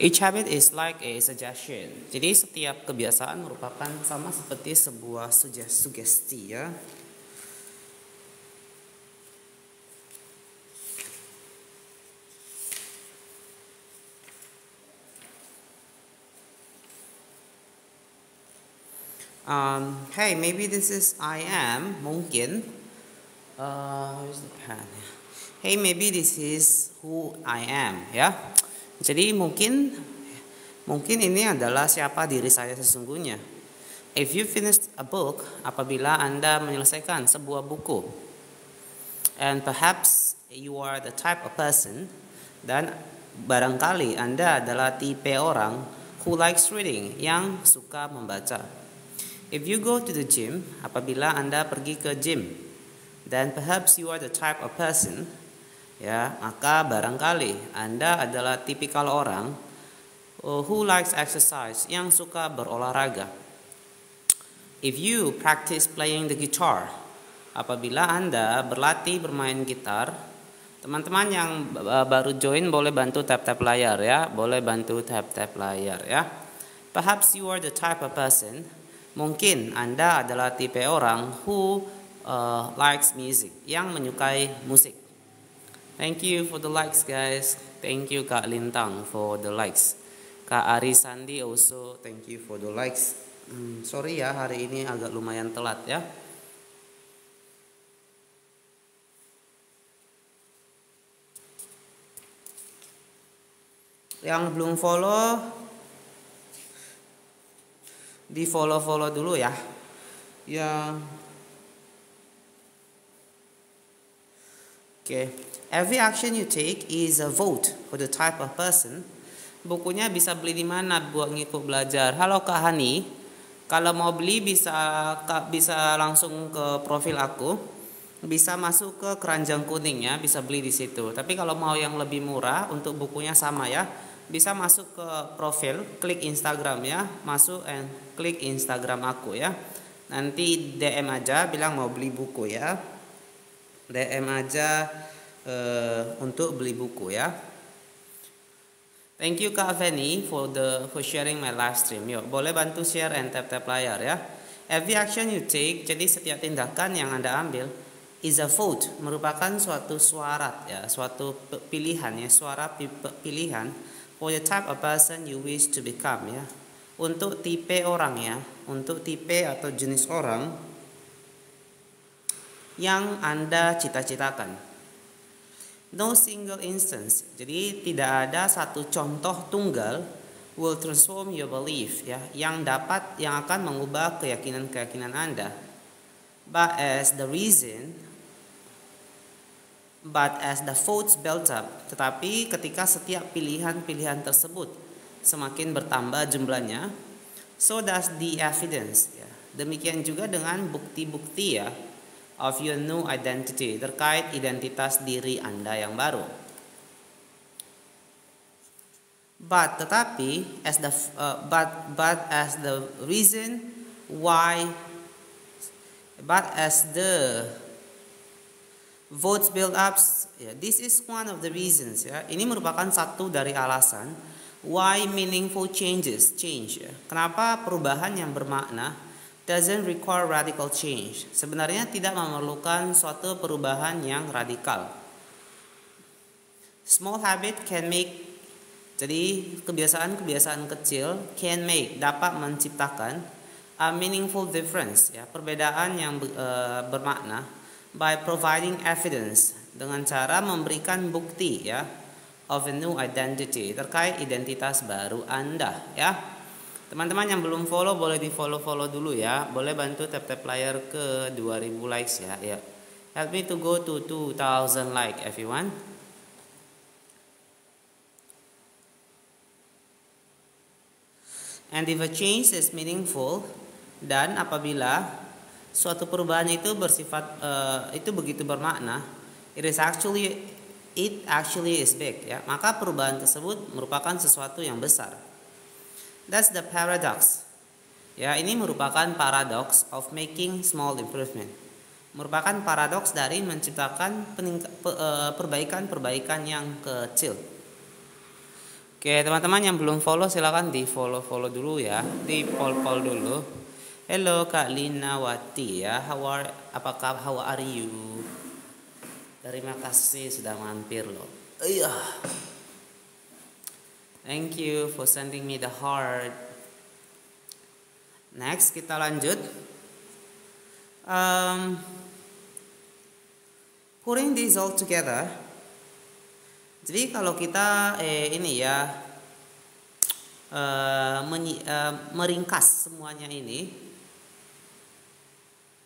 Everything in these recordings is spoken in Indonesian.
Each habit is like a suggestion. Jadi setiap kebiasaan merupakan sama seperti sebuah sugesti ya. Hey, maybe this is I am, mungkin. Where's the pen? Hey, maybe this is who I am, ya. Jadi mungkin ini adalah siapa diri saya sesungguhnya. If you finished a book, apabila Anda menyelesaikan sebuah buku, and perhaps you are the type of person, dan barangkali Anda adalah tipe orang who likes reading, yang suka membaca. If you go to the gym, apabila Anda pergi ke gym, then perhaps you are the type of person, ya, maka barangkali Anda adalah tipikal orang who likes exercise, yang suka berolahraga. If you practice playing the guitar, apabila Anda berlatih bermain gitar, teman-teman yang baru join boleh bantu tap-tap layar ya, boleh bantu tap-tap layar ya. Perhaps you are the type of person, mungkin Anda adalah tipe orang who likes music, yang menyukai musik. Thank you for the likes guys. Thank you Kak Lintang for the likes. Kak Ari Sandi also thank you for the likes. Sorry ya hari ini agak lumayan telat ya. Yang belum follow, di follow dulu ya. Okay. Every action you take is a vote for the type of person. Bukunya bisa beli di mana buat ngikut belajar? Halo Kak Hani. Kalau mau beli bisa langsung ke profil aku. Bisa masuk ke keranjang kuning ya, bisa beli di situ. Tapi kalau mau yang lebih murah untuk bukunya sama ya, bisa masuk ke profil, klik Instagram ya, masuk and klik Instagram aku ya. Nanti DM aja bilang mau beli buku ya. DM aja untuk beli buku ya. Thank you Kak Feni for sharing my live stream. Yuk, boleh bantu share and tap layar ya. Every action you take, jadi setiap tindakan yang Anda ambil is a vote, merupakan suatu suara ya, suatu pilihan ya, suara pilihan for the type of person you wish to become ya. Untuk tipe orang ya, untuk tipe atau jenis orang yang Anda cita-citakan. No single instance, jadi tidak ada satu contoh tunggal will transform your belief ya, yang akan mengubah keyakinan Anda. But as the votes built up, tetapi ketika setiap pilihan tersebut semakin bertambah jumlahnya, so does the evidence ya. Demikian juga dengan bukti-bukti ya, of your new identity, terkait identitas diri Anda yang baru. But as the votes build up, yeah, this is one of the reasons ya. Ini merupakan satu dari alasan why meaningful change ya. Kenapa perubahan yang bermakna doesn't require radical change. Sebenarnya tidak memerlukan suatu perubahan yang radikal. Small habit can make, jadi kebiasaan kecil dapat menciptakan a meaningful difference ya, perbedaan yang bermakna by providing evidence, dengan cara memberikan bukti ya, of a new identity, terkait identitas baru Anda ya. Teman-teman yang belum follow boleh di follow dulu ya. Boleh bantu tap layar ke 2000 likes ya. Ya. Help me to go to 2000 like everyone. And if a change is meaningful, dan apabila suatu perubahan itu bersifat itu begitu bermakna, it actually is big ya. Maka perubahan tersebut merupakan sesuatu yang besar. That's the paradox. Ya, ini merupakan paradox of making small improvement. Merupakan paradoks dari menciptakan perbaikan yang kecil. Oke, teman-teman yang belum follow silakan di follow dulu ya, di follow dulu. Hello Kak Linawati ya, how are you? Terima kasih sudah mampir loh. Iya. Thank you for sending me the heart. Next kita lanjut. Putting this all together. Jadi kalau kita ini ya meringkas semuanya ini,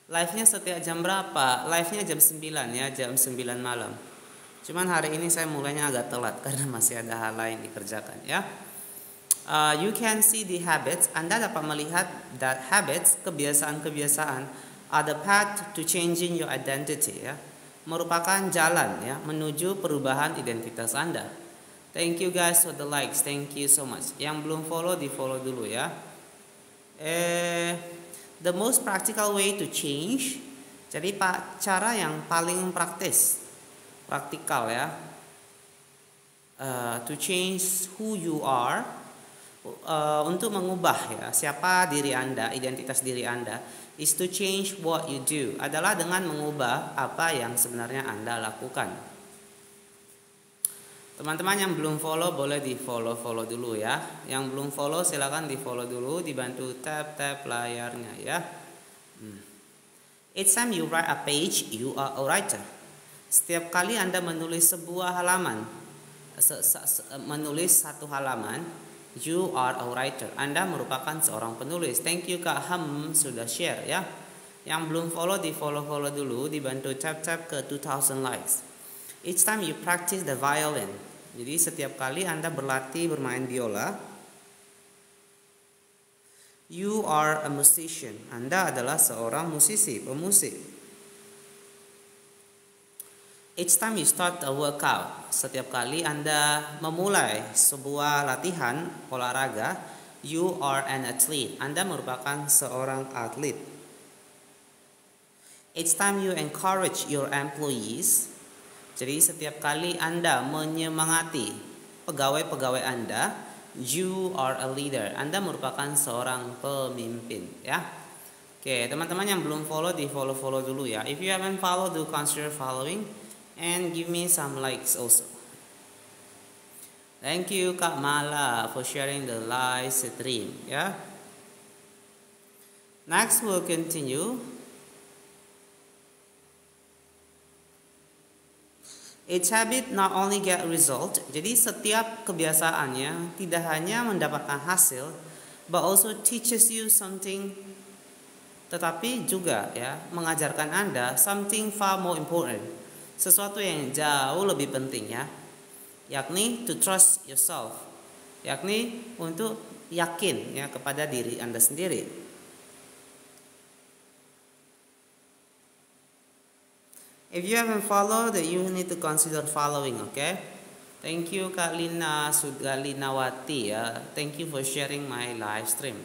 live-nya setiap jam berapa? Live-nya jam 9 ya, jam 9 malam. Cuman hari ini saya mulainya agak telat karena masih ada hal lain dikerjakan ya. You can see the habits. Anda dapat melihat that habits, kebiasaan-kebiasaan, are the path to changing your identity ya. Merupakan jalan ya menuju perubahan identitas Anda. Thank you guys for the likes. Thank you so much. Yang belum follow di follow dulu ya. The most practical way to change. Jadi cara yang paling praktikal ya. To change who you are. Untuk mengubah ya siapa diri Anda, identitas diri Anda, is to change what you do, adalah dengan mengubah apa yang sebenarnya Anda lakukan. Teman-teman yang belum follow boleh di follow dulu ya. Yang belum follow silakan di follow dulu, dibantu tap layarnya ya. Each time you write a page, you are a writer. Setiap kali Anda menulis sebuah halaman, menulis satu halaman, you are a writer. Anda merupakan seorang penulis. Thank you Kak Ham sudah share ya. Yang belum follow di follow dulu, dibantu tap ke 2000 likes. Each time you practice the violin. Jadi setiap kali Anda berlatih bermain biola, you are a musician. Anda adalah seorang musisi, pemusik. Each time you start a workout, setiap kali Anda memulai sebuah latihan olahraga, you are an athlete. Anda merupakan seorang atlet. Each time you encourage your employees, jadi setiap kali Anda menyemangati pegawai-pegawai Anda, you are a leader. Anda merupakan seorang pemimpin, ya. Oke, teman-teman yang belum follow di follow dulu ya. If you haven't followed, do consider following. And give me some likes also. Thank you Kak Mala for sharing the live stream ya. Next we'll continue. Each habit not only get result. Jadi setiap kebiasaannya tidak hanya mendapatkan hasil, but also teaches you something. Tetapi juga ya mengajarkan Anda something far more important. Sesuatu yang jauh lebih penting ya, yakni to trust yourself, yakni untuk yakin ya kepada diri Anda sendiri. If you haven't followed, you need to consider following, okay? Thank you Kak Lina Sugalinawati ya. Thank you for sharing my live stream.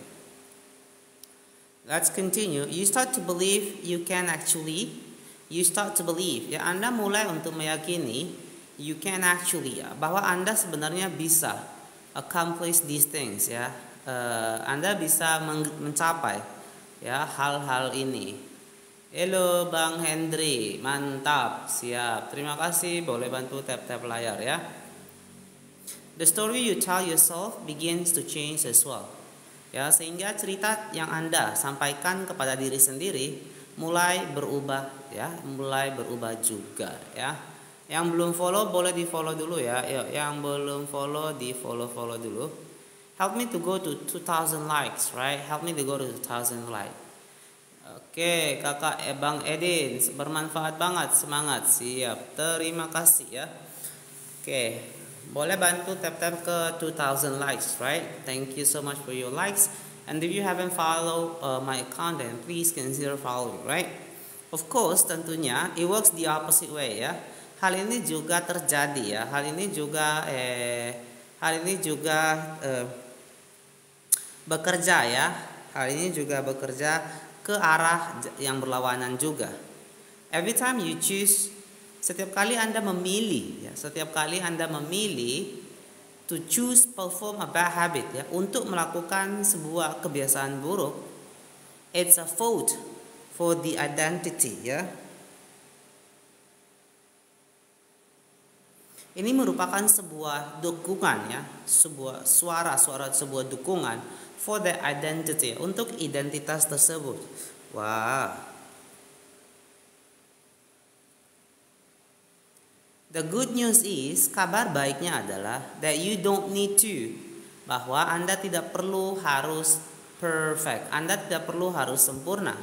Let's continue. You start to believe you can actually. You start to believe, ya Anda mulai untuk meyakini, you can actually, ya, bahwa Anda sebenarnya bisa accomplish these things, ya. Anda bisa mencapai, ya hal-hal ini. Halo Bang Hendri, mantap, siap. Terima kasih, boleh bantu tap layar ya. The story you tell yourself begins to change as well. Ya, sehingga cerita yang Anda sampaikan kepada diri sendiri mulai berubah ya, mulai berubah juga ya. Yang belum follow boleh di follow dulu ya. Yang belum follow di follow dulu. Help me to go to 2000 likes, right? Help me to go to 2000 likes. Oke, Kakak Bang Edin, bermanfaat banget, semangat, siap. Terima kasih ya. Oke, boleh bantu tap ke 2000 likes, right? Thank you so much for your likes. And if you haven't followed my account, then please consider following, right? Of course, tentunya it works the opposite way ya. Hal ini juga terjadi ya. Hal ini juga bekerja ya. Hal ini juga bekerja ke arah yang berlawanan juga. Every time you choose, setiap kali Anda memilih ya, setiap kali Anda memilih to choose perform a bad habit ya, untuk melakukan sebuah kebiasaan buruk, it's a vote for the identity ya. Ini merupakan sebuah dukungan ya, sebuah suara sebuah dukungan for the identity, untuk identitas tersebut. Wah. The good news is, kabar baiknya adalah that you don't need to, bahwa Anda tidak perlu harus perfect, Anda tidak perlu harus sempurna.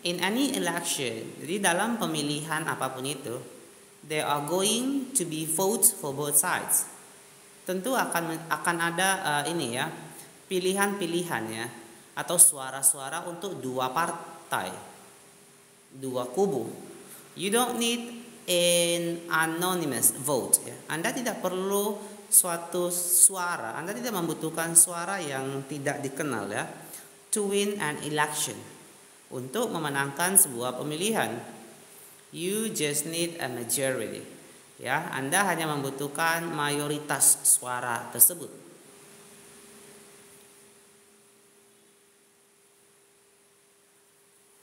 In any election, jadi dalam pemilihan apapun itu, there are going to be votes for both sides. Tentu akan ada ini ya, pilihan-pilihan ya, atau suara-suara untuk dua partai, dua kubu. You don't need an anonymous vote ya. Anda tidak perlu suatu suara, Anda tidak membutuhkan suara yang tidak dikenal ya, to win an election, untuk memenangkan sebuah pemilihan. You just need a majority ya. Anda hanya membutuhkan mayoritas suara tersebut.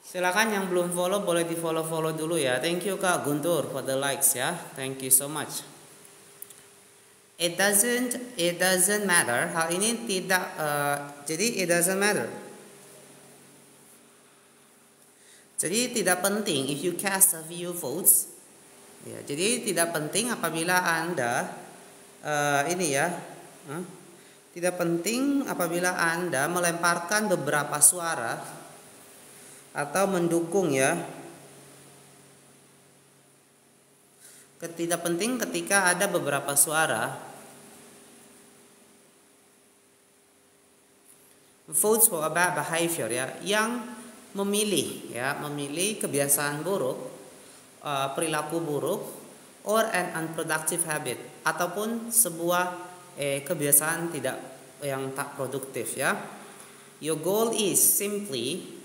Silakan yang belum follow boleh di follow dulu ya. Thank you Kak Guntur for the likes ya. Thank you so much. It doesn't matter. Hal ini tidak jadi it doesn't matter. Jadi tidak penting if you cast a few votes. Ya, jadi tidak penting apabila Anda ini ya. Tidak penting apabila Anda melemparkan beberapa suara atau mendukung ya. Tidak penting ketika ada beberapa suara. Votes for a bad behavior ya, yang memilih kebiasaan buruk, perilaku buruk, or an unproductive habit, ataupun sebuah kebiasaan yang tak produktif ya. Your goal is simply,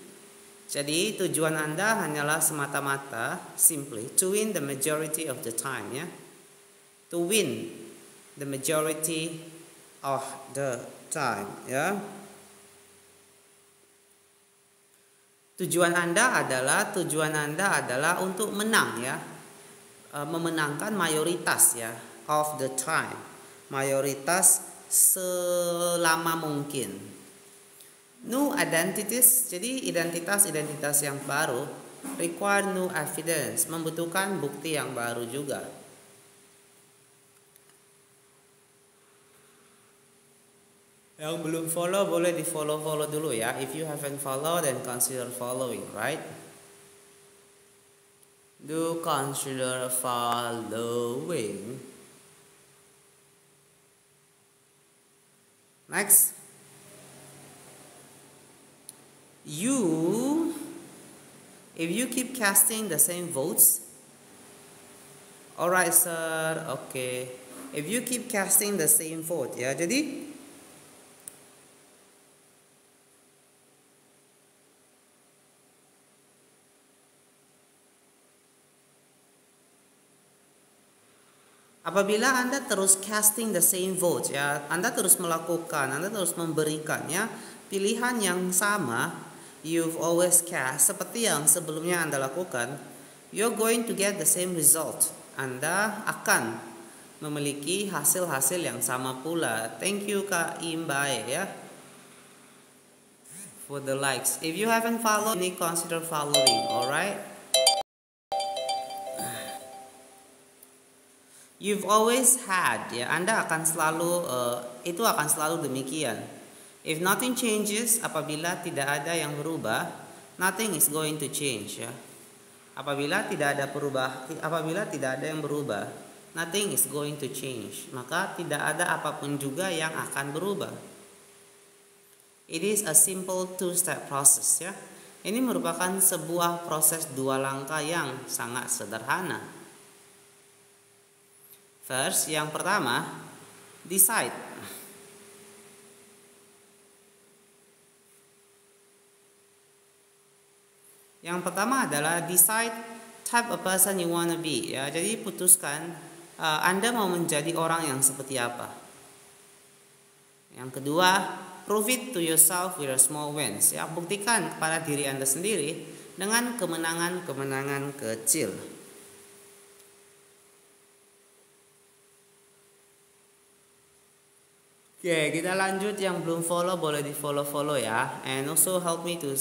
jadi tujuan Anda hanyalah semata-mata simply to win the majority of the time ya. To win the majority of the time ya. Tujuan Anda adalah untuk menang ya. Memenangkan mayoritas ya, of the time. Mayoritas selama mungkin. New identities, jadi identitas yang baru, require new evidence, membutuhkan bukti yang baru juga. Yang belum follow boleh di follow dulu ya. If you haven't follow, then consider following, right? Do consider following. Next. If you keep casting the same votes, alright sir, okay. If you keep casting the same vote ya, jadi apabila Anda terus casting the same vote ya, Anda terus melakukan, Anda terus memberikan ya, pilihan yang sama, you've always cast, seperti yang sebelumnya Anda lakukan, you're going to get the same result. Anda akan memiliki hasil-hasil yang sama pula. Thank you Kak Imbae ya, for the likes. If you haven't followed, ini consider following, alright? You've always had ya, Anda akan selalu itu akan selalu demikian. If nothing changes, apabila tidak ada yang berubah, nothing is going to change ya. Apabila tidak ada yang berubah, nothing is going to change. Maka tidak ada apapun juga yang akan berubah. It is a simple two-step process ya. Ini merupakan sebuah proses dua langkah yang sangat sederhana. First, yang pertama, decide. Yang pertama adalah decide type of person you wanna be ya. Jadi putuskan Anda mau menjadi orang yang seperti apa. Yang kedua, prove it to yourself with a small wins. Ya, buktikan kepada diri Anda sendiri dengan kemenangan-kemenangan kecil. Oke, kita lanjut. Yang belum follow boleh di follow ya. And also help me to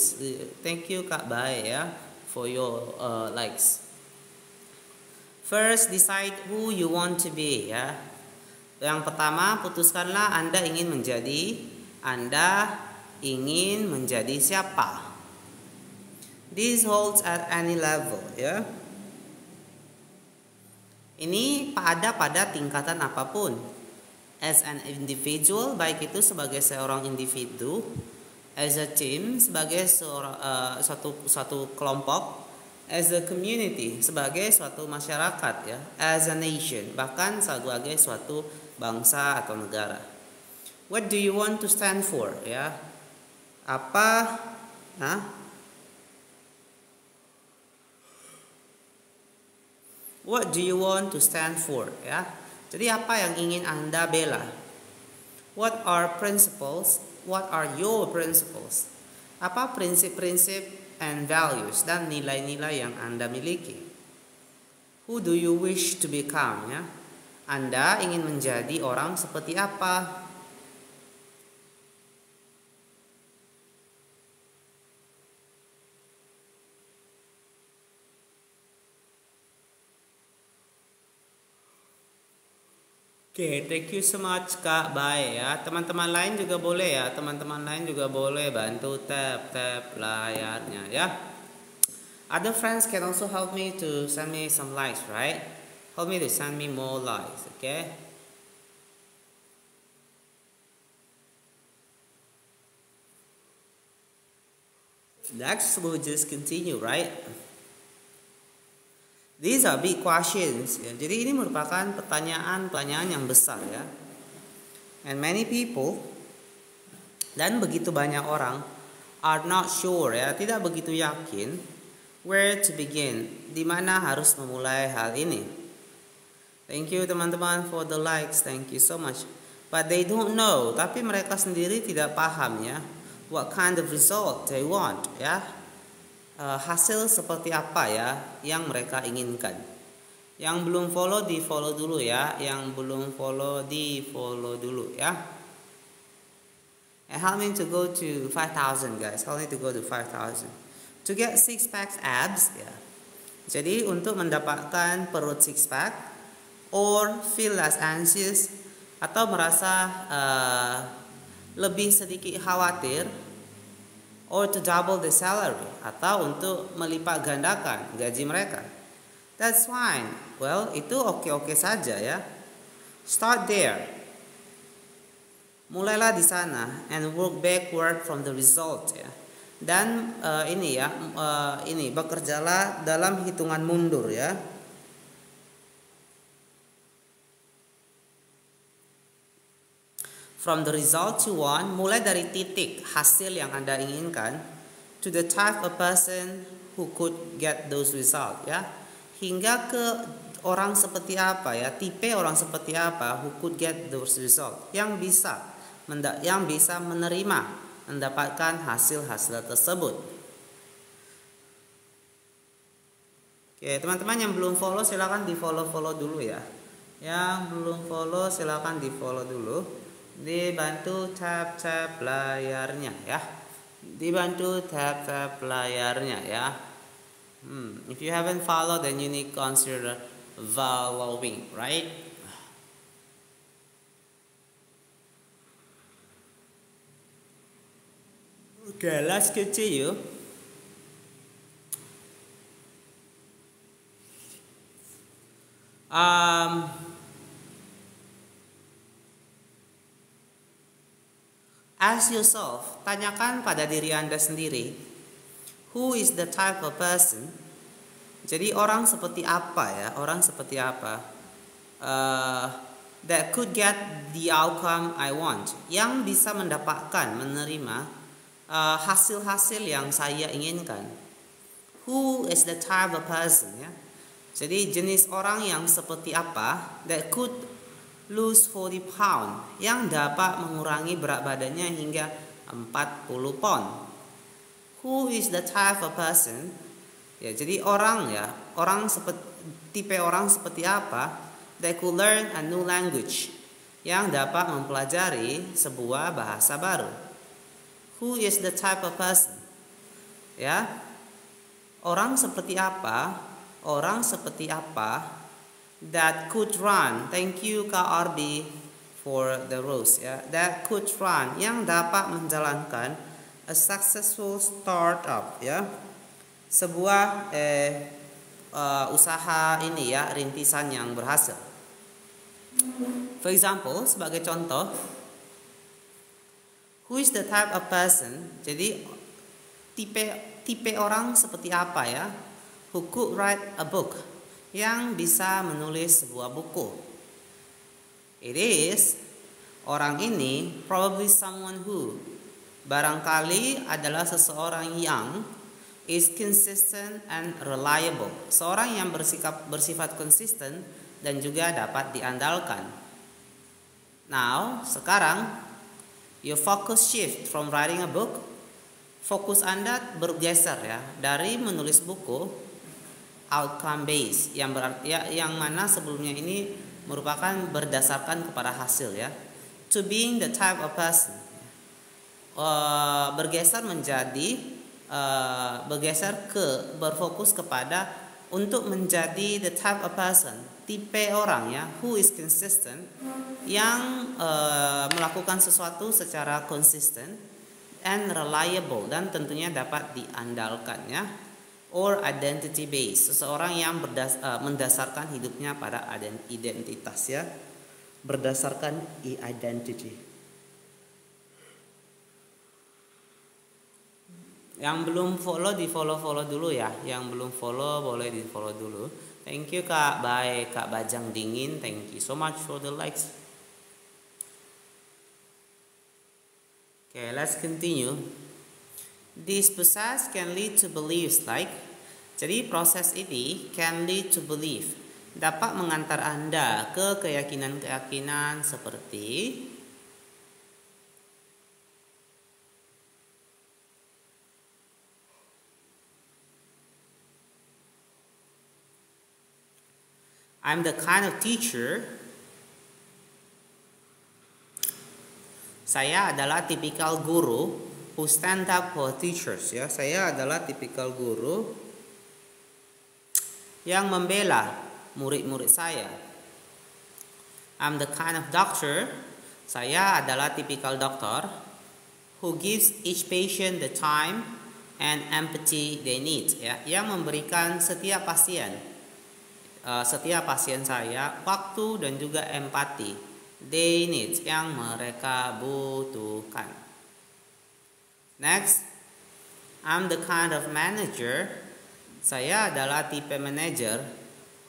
thank you Kak Bae ya for your likes. First, decide who you want to be ya. Yang pertama, putuskanlah Anda ingin menjadi siapa. This holds at any level ya. Ini ada pada tingkatan apapun. As an individual, baik itu sebagai seorang individu, as a team, sebagai suatu kelompok, as a community, sebagai suatu masyarakat ya, as a nation, bahkan sebagai suatu bangsa atau negara. What do you want to stand for ya? What do you want to stand for ya? Jadi apa yang ingin Anda bela? What are principles? What are your principles? Apa prinsip-prinsip and values dan nilai-nilai yang Anda miliki? Who do you wish to become ya? Anda ingin menjadi orang seperti apa? Oke, thank you so much Kak Bae ya. Teman-teman lain juga boleh ya. Teman-teman lain juga boleh bantu tap layarnya ya. Other friends can also help me to send me some likes, right? Help me to send me more likes, okay? Next, we'll just continue, right? These are big questions. Ya. Jadi ini merupakan pertanyaan yang besar ya. And many people dan begitu banyak orang are not sure ya, tidak begitu yakin where to begin, di mana harus memulai hal ini. Thank you teman-teman for the likes, thank you so much. But they don't know, tapi mereka sendiri tidak paham ya, what kind of result they want ya. Hasil seperti apa ya yang mereka inginkan. Yang belum follow di follow dulu ya. Yang belum follow di follow dulu ya. And help me to go to 5,000 guys. Help me to go to 5,000. To get 6 pack abs ya. Jadi untuk mendapatkan perut 6 pack or feel less anxious atau merasa lebih sedikit khawatir, or to double the salary, atau untuk melipat gandakan gaji mereka. That's fine. Well, itu oke-oke saja ya. Start there. Mulailah di sana and work backward from the result ya. Dan bekerjalah dalam hitungan mundur ya. From the result you want, mulai dari titik hasil yang Anda inginkan, to the type of person who could get those results ya, hingga ke orang seperti apa ya, tipe orang seperti apa who could get those results, yang bisa menerima mendapatkan hasil-hasil tersebut. Oke, teman-teman yang belum follow silakan di follow dulu ya. Yang belum follow silakan di follow dulu. Dibantu tap layarnya ya. Dibantu tap layarnya ya. If you haven't followed, then you need to consider following, right? Okay, let's continue. Ask yourself, tanyakan pada diri Anda sendiri, who is the type of person? Jadi orang seperti apa ya? Orang seperti apa? That could get the outcome I want. Yang bisa mendapatkan, menerima hasil-hasil yang saya inginkan. Who is the type of person ya? Jadi jenis orang yang seperti apa? That could lose 40 pound, yang dapat mengurangi berat badannya hingga 40 pound. Who is the type of person? Ya, jadi orang tipe orang seperti apa? They could learn a new language, yang dapat mempelajari sebuah bahasa baru. Who is the type of person? Ya, orang seperti apa? Orang seperti apa? That could run. Thank you Kak Arbi for the rose. Ya, that could run, yang dapat menjalankan a successful startup. Ya, sebuah usaha ini ya, rintisan yang berhasil. For example, sebagai contoh, who is the type of person? Jadi tipe orang seperti apa ya? Who could write a book, yang bisa menulis sebuah buku. It is, orang ini probably someone who, barangkali adalah seseorang yang is consistent and reliable, seorang yang bersifat konsisten dan juga dapat diandalkan. Now, sekarang your focus shift from writing a book. Fokus Anda bergeser ya dari menulis buku outcome based, yang berarti ya, yang mana sebelumnya ini merupakan berdasarkan kepada hasil ya, to being the type of person. Bergeser ke berfokus kepada untuk menjadi the type of person, tipe orang ya, who is consistent, yang melakukan sesuatu secara konsisten, and reliable, dan tentunya dapat diandalkan ya. Or identity based, seseorang yang mendasarkan hidupnya pada identitas ya, berdasarkan identity. Yang belum follow di follow dulu ya, yang belum follow boleh di follow dulu. Thank you Kak Kak Bajang Dingin, thank you so much for the likes. Okay, let's continue. This process can lead to beliefs like, jadi proses ini can lead to belief, dapat mengantar Anda ke keyakinan-keyakinan seperti I'm the kind of teacher, saya adalah tipikal guru who stand up for teachers ya, saya adalah tipikal guru yang membela murid-murid saya. I'm the kind of doctor, saya adalah tipikal dokter who gives each patient the time and empathy they need ya, yang memberikan setiap pasien saya waktu dan juga empati they need, yang mereka butuhkan. Next, I'm the kind of manager, saya adalah tipe manager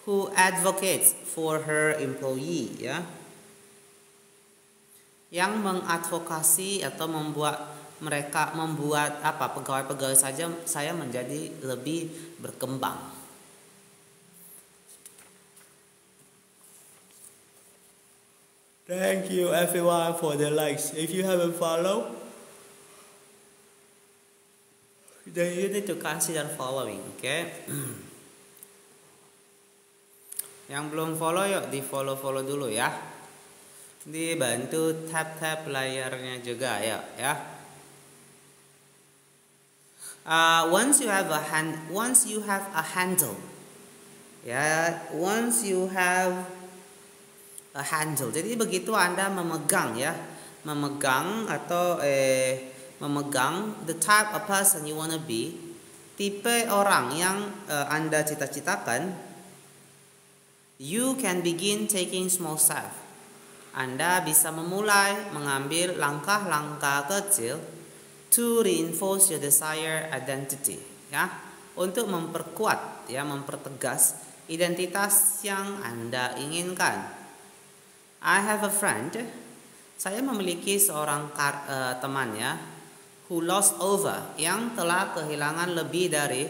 who advocates for her employee ya, yang mengadvokasi atau membuat pegawai-pegawai saya menjadi lebih berkembang. Thank you everyone for the likes. If you haven't followed, then you need to consider following, okay? Yang belum follow yuk di follow dulu ya. Dibantu tap layarnya juga ya. Once you have a handle, jadi begitu Anda memegang the type of person you wanna be, tipe orang yang Anda cita-citakan, you can begin taking small steps. Anda bisa memulai mengambil langkah-langkah kecil to reinforce your desired identity ya, untuk memperkuat mempertegas identitas yang Anda inginkan. I have a friend, saya memiliki seorang teman ya, who lost over, yang telah kehilangan lebih dari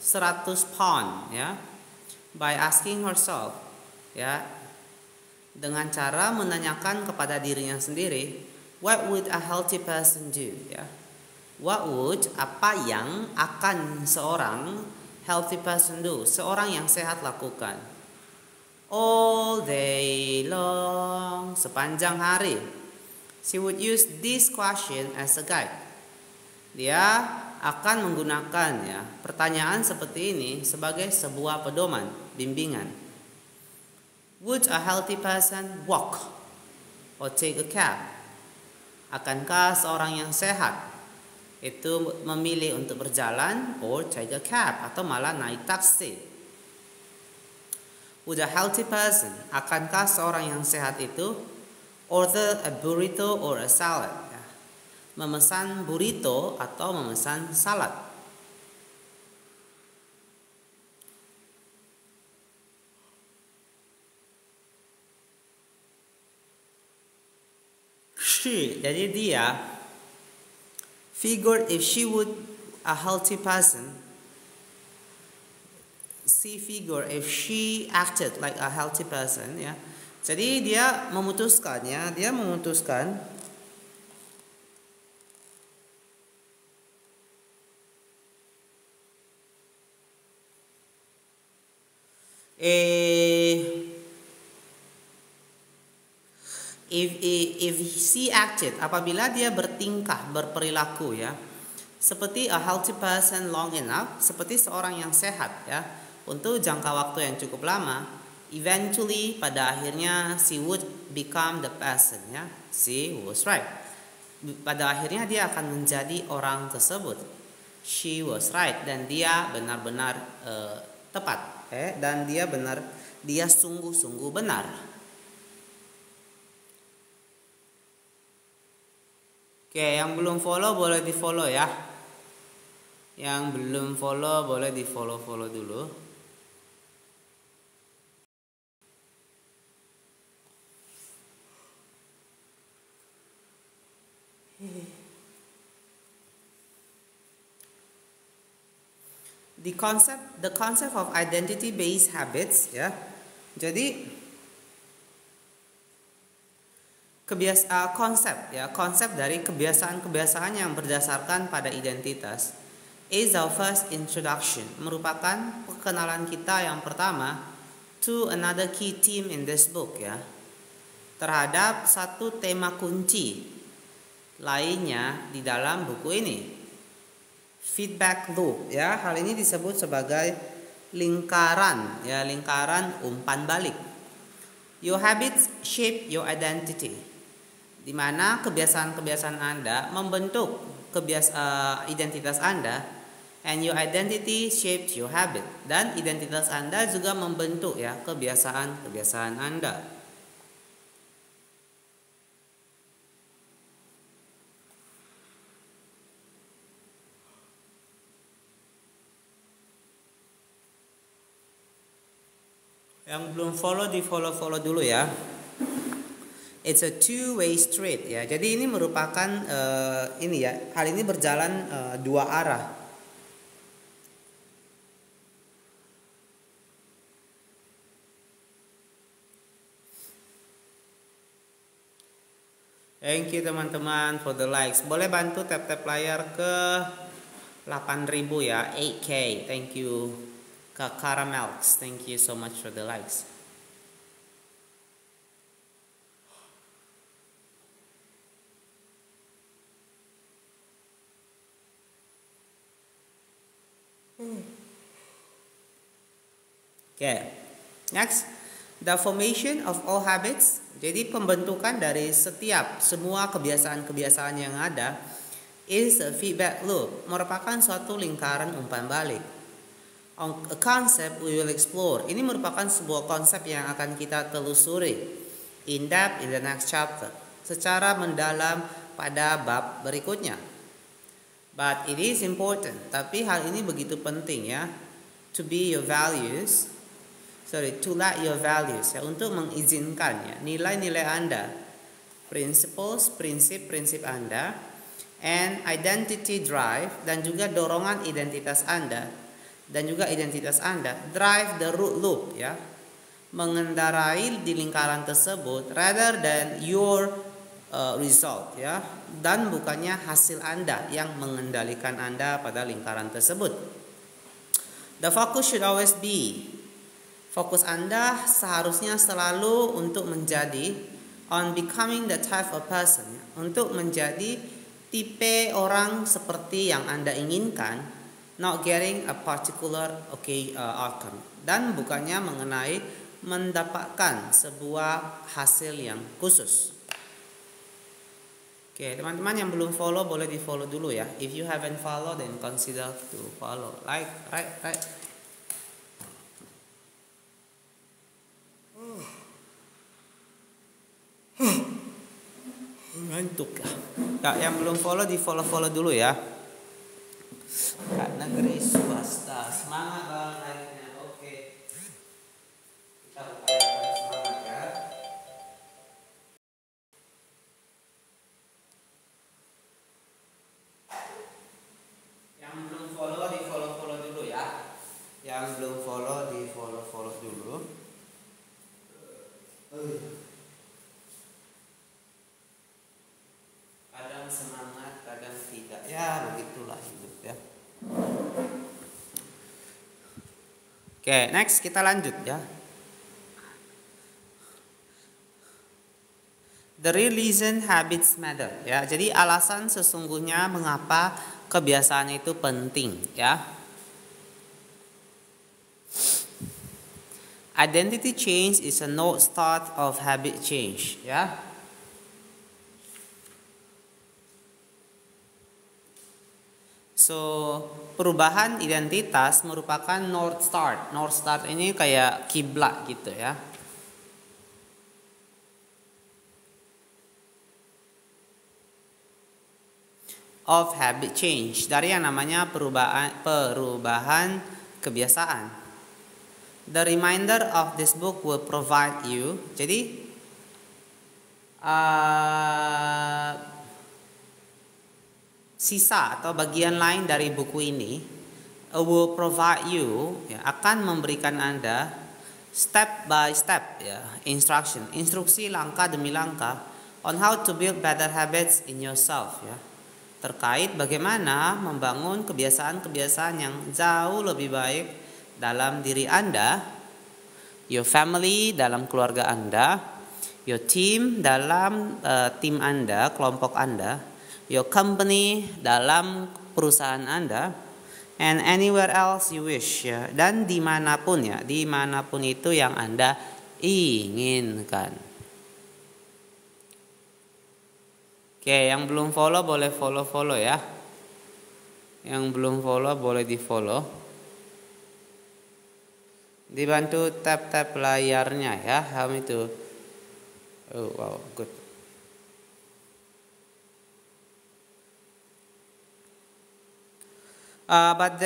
100 pound ya, by asking herself ya, dengan cara menanyakan kepada dirinya sendiri, what would a healthy person do? Ya. What would, apa yang akan seorang healthy person do, seorang yang sehat lakukan? All day long, sepanjang hari. She would use this question as a guide. Dia akan menggunakan ya pertanyaan seperti ini sebagai sebuah pedoman, bimbingan. Would a healthy person walk or take a cab? Akankah seorang yang sehat itu memilih untuk berjalan or take a cab atau malah naik taksi? Would a healthy person, akankah seorang yang sehat itu order a burrito or a salad? Ya. Memesan burrito atau memesan salad? Jadi dia figured if she would a healthy person, she figure if she acted like a healthy person ya. Jadi dia memutuskan if she acted, apabila dia bertingkah, berperilaku ya, seperti a healthy person long enough, seperti seorang yang sehat ya, untuk jangka waktu yang cukup lama, eventually pada akhirnya she would become the person ya. She was right. Pada akhirnya dia akan menjadi orang tersebut. She was right, dan dia benar-benar tepat dan dia sungguh-sungguh benar. Oke, yang belum follow boleh di follow ya. Yang belum follow boleh di follow dulu. The concept of identity based habits ya. Jadi konsep dari kebiasaan-kebiasaan yang berdasarkan pada identitas is our first introduction, merupakan perkenalan kita yang pertama to another key theme in this book ya, terhadap satu tema kunci lainnya di dalam buku ini, feedback loop ya. Hal ini disebut sebagai lingkaran umpan balik. Your habits shape your identity, di mana kebiasaan-kebiasaan Anda membentuk identitas Anda, and your identity shapes your habit, dan identitas Anda juga membentuk ya kebiasaan-kebiasaan Anda. Yang belum follow di follow dulu ya. It's a two-way street ya. Jadi ini merupakan hal ini berjalan dua arah. Thank you teman-teman for the likes. Boleh bantu tap-tap layar ke 8.000 ya, 8K. Thank you. Kak Caramelx, thank you so much for the likes. Okay, next, the formation of all habits. Jadi pembentukan dari semua kebiasaan-kebiasaan yang ada is a feedback loop, merupakan suatu lingkaran umpan balik. A concept we will explore. Ini merupakan sebuah konsep yang akan kita telusuri in depth in the next chapter, secara mendalam pada bab berikutnya. But it is important, tapi hal ini begitu penting ya, to let your values ya, untuk mengizinkan ya nilai-nilai Anda, prinsip-prinsip Anda, and identity drive, dan juga dorongan identitas Anda, drive the root loop ya, mengendarai di lingkaran tersebut rather than your result, ya, dan bukannya hasil Anda yang mengendalikan Anda pada lingkaran tersebut. The focus should always be, fokus Anda seharusnya selalu untuk menjadi on becoming the type of person, untuk menjadi tipe orang seperti yang Anda inginkan, not getting a particular outcome, dan bukannya mengenai mendapatkan sebuah hasil yang khusus. Oke, teman-teman yang belum follow boleh di follow dulu ya. If you haven't follow, then consider to follow. Like, right. Ngantuk ya. Ya, yang belum follow di follow dulu ya. Kak Negeri Swasta, semangat bang naiknya. Oke. Kita upayakan semangat ya. Yang belum follow di follow dulu ya. Yang belum follow di follow dulu. Kadang semangat, kadang tidak. Ya, begitulah hidup ya. Oke, next kita lanjut ya. The real reason habits matter ya. Jadi alasan sesungguhnya mengapa kebiasaan itu penting ya. Identity change is a north start of habit change ya. So, perubahan identitas merupakan north start. North start ini kayak kiblat gitu ya. Of habit change, dari yang namanya perubahan kebiasaan. The reminder of this book will provide you. Jadi sisa atau bagian lain dari buku ini will provide you ya, akan memberikan Anda step by step ya, instruksi langkah demi langkah on how to build better habits in yourself ya, terkait bagaimana membangun kebiasaan-kebiasaan yang jauh lebih baik dalam diri Anda, your family dalam keluarga Anda, your team dalam tim Anda, kelompok Anda, your company dalam perusahaan Anda, and anywhere else you wish ya, dan dimanapun itu yang Anda inginkan. Oke, yang belum follow boleh follow ya. Yang belum follow boleh di follow. Dibantu tap layarnya ya, itu. Oh wow, good. But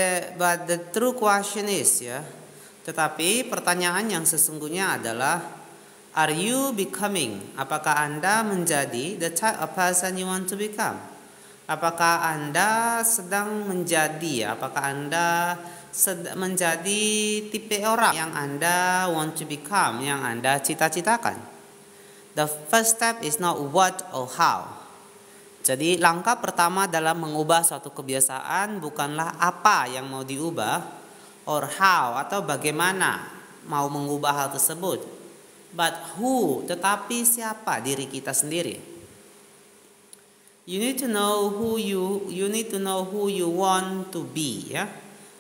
the true question is ya. Tetapi pertanyaan yang sesungguhnya adalah, are you becoming? Apakah Anda menjadi the type of person you want to become? Apakah Anda sedang menjadi? Apakah Anda menjadi tipe orang yang Anda want to become, yang Anda cita-citakan? The first step is not what or how. Jadi langkah pertama dalam mengubah suatu kebiasaan bukanlah apa yang mau diubah, or how atau bagaimana mau mengubah hal tersebut, but who, tetapi siapa diri kita sendiri. You need to know who you want to be ya.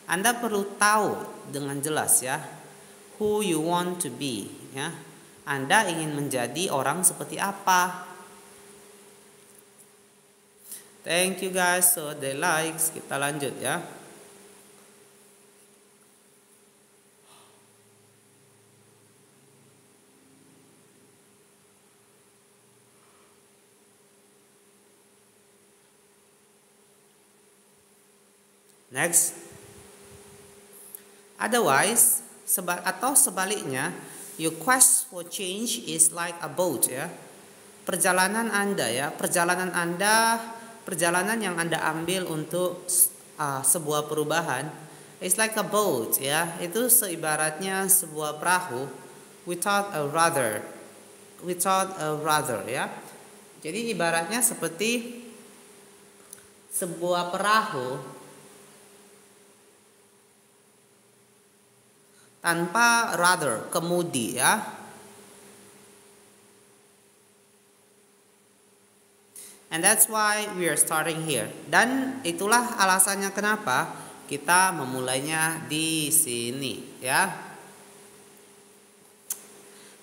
Anda perlu tahu dengan jelas ya, who you want to be ya. Anda ingin menjadi orang seperti apa? Thank you guys, so the likes. Kita lanjut ya. Next. Otherwise, sebaliknya, your quest for change is like a boat ya. Perjalanan Anda yang Anda ambil untuk sebuah perubahan is like a boat ya. Itu seibaratnya sebuah perahu without a rudder ya. Jadi ibaratnya seperti sebuah perahu tanpa rudder, kemudi ya. And that's why we are starting here. Dan itulah alasannya kenapa kita memulainya di sini ya.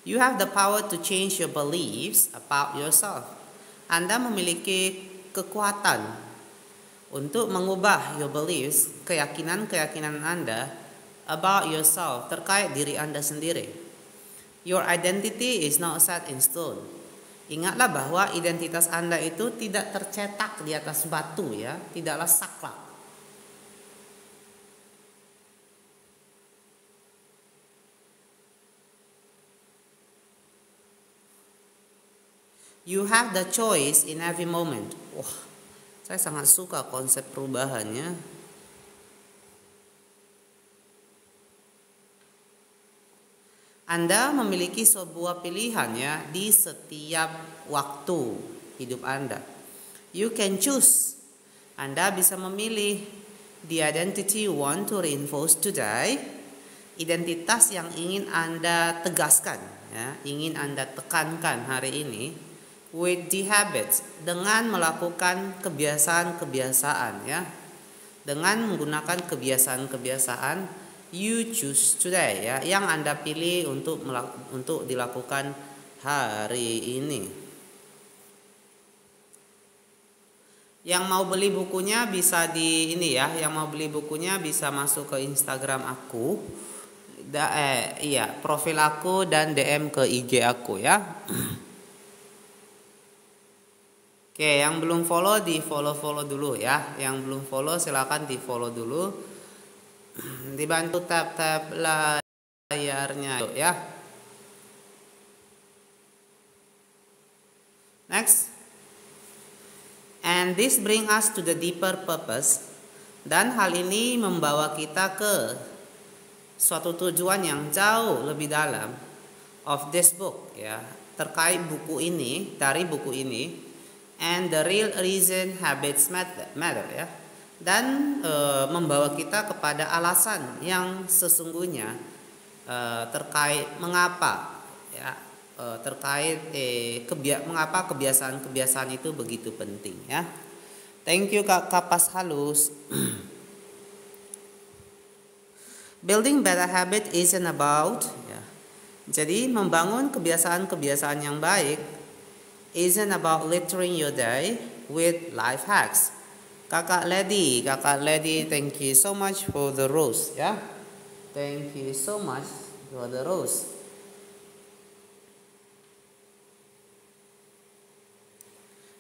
You have the power to change your beliefs about yourself. Anda memiliki kekuatan untuk mengubah your beliefs, keyakinan-keyakinan Anda about yourself, terkait diri Anda sendiri. Your identity is not set in stone. Ingatlah bahwa identitas Anda itu tidak tercetak di atas batu ya, tidaklah saklek. You have the choice in every moment. Wah, saya sangat suka konsep perubahannya. Anda memiliki sebuah pilihan ya di setiap waktu hidup Anda. You can choose. Anda bisa memilih the identity you want to reinforce today. Identitas yang ingin Anda tegaskan ya, ingin Anda tekankan hari ini. With the habits, dengan melakukan kebiasaan-kebiasaan ya. Dengan menggunakan kebiasaan-kebiasaan you choose today ya, yang Anda pilih untuk dilakukan hari ini. Yang mau beli bukunya bisa di ini ya, yang mau beli bukunya bisa masuk ke Instagram aku. Profil aku dan DM ke IG aku ya. Oke, yang belum follow di follow dulu ya. Yang belum follow silakan di follow dulu. Dibantu tap layarnya ya. Next. And this bring us to the deeper purpose. Dan hal ini membawa kita ke suatu tujuan yang jauh lebih dalam of this book ya, terkait buku ini, dari buku ini. And the real reason habits matter ya. Dan membawa kita kepada alasan yang sesungguhnya terkait mengapa ya, terkait mengapa kebiasaan-kebiasaan itu begitu penting ya. Thank you Kak Kapas halus. Building better habit isn't about ya. Jadi membangun kebiasaan-kebiasaan yang baik isn't about littering your day with life hacks. Kakak Lady, thank you so much for the rose ya. Thank you so much for the rose.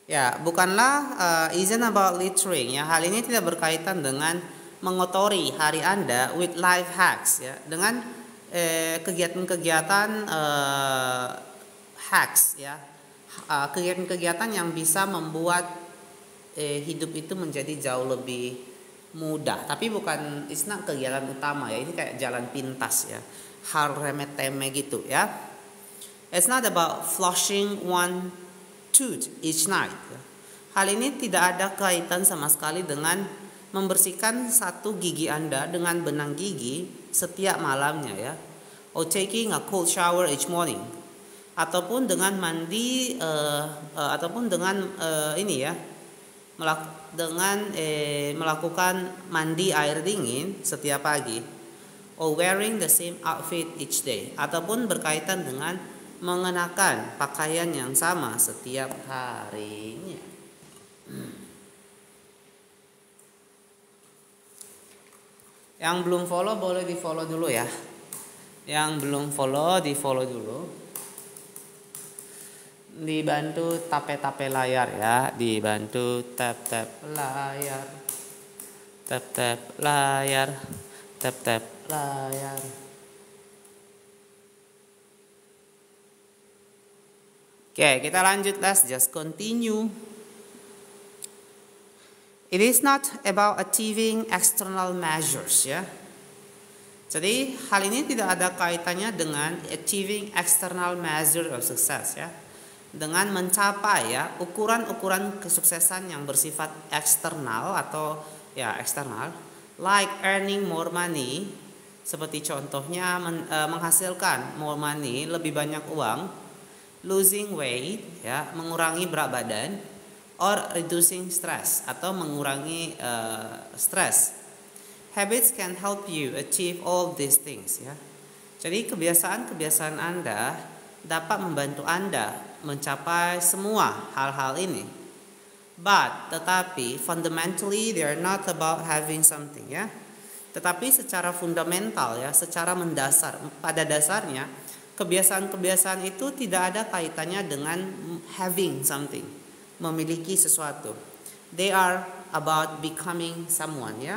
Ya, bukanlah isn't about littering ya. Hal ini tidak berkaitan dengan mengotori hari Anda with life hacks ya. Dengan kegiatan-kegiatan hacks ya. Kegiatan-kegiatan yang bisa membuat hidup itu menjadi jauh lebih mudah. Tapi bukan, it's not kegiatan utama ya. Ini kayak jalan pintas ya, hal remeh-temeh gitu ya. It's not about flushing one tooth each night. Hal ini tidak ada kaitan sama sekali dengan membersihkan satu gigi Anda dengan benang gigi setiap malamnya ya. Or taking a cold shower each morning. Ataupun dengan mandi ataupun dengan melakukan mandi air dingin setiap pagi, or wearing the same outfit each day, ataupun berkaitan dengan mengenakan pakaian yang sama setiap harinya. Yang belum follow boleh di follow dulu ya. Yang belum follow di follow dulu. Dibantu tape layar ya, dibantu tap layar, tap layar, tap layar. Oke, kita lanjut, let's just continue. It is not about achieving external measures ya. Jadi hal ini tidak ada kaitannya dengan achieving external measure of success ya. Dengan mencapai ya ukuran-ukuran kesuksesan yang bersifat eksternal atau ya eksternal, like earning more money, seperti contohnya menghasilkan more money, lebih banyak uang, losing weight ya, mengurangi berat badan, or reducing stress atau mengurangi stres. Habits can help you achieve all these things ya. Jadi kebiasaan-kebiasaan Anda dapat membantu Anda mencapai semua hal-hal ini. Tetapi fundamentally they are not about having something ya. Tetapi secara fundamental ya, secara mendasar, pada dasarnya kebiasaan-kebiasaan itu tidak ada kaitannya dengan having something, memiliki sesuatu. They are about becoming someone ya.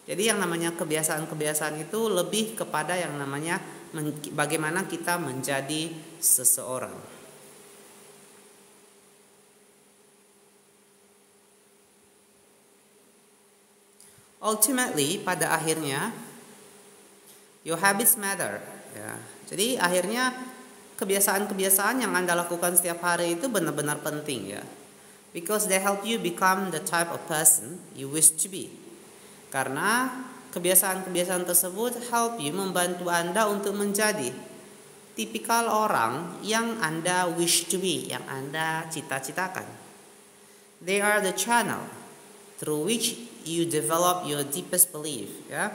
Jadi yang namanya kebiasaan-kebiasaan itu lebih kepada yang namanya bagaimana kita menjadi seseorang. Ultimately, pada akhirnya, your habits matter. Ya. Jadi akhirnya kebiasaan-kebiasaan yang Anda lakukan setiap hari itu benar-benar penting ya. Because they help you become the type of person you wish to be. Karena kebiasaan-kebiasaan tersebut help you, membantu Anda untuk menjadi tipikal orang yang Anda wish to be, yang Anda cita-citakan. They are the channel through which you develop your deepest belief ya.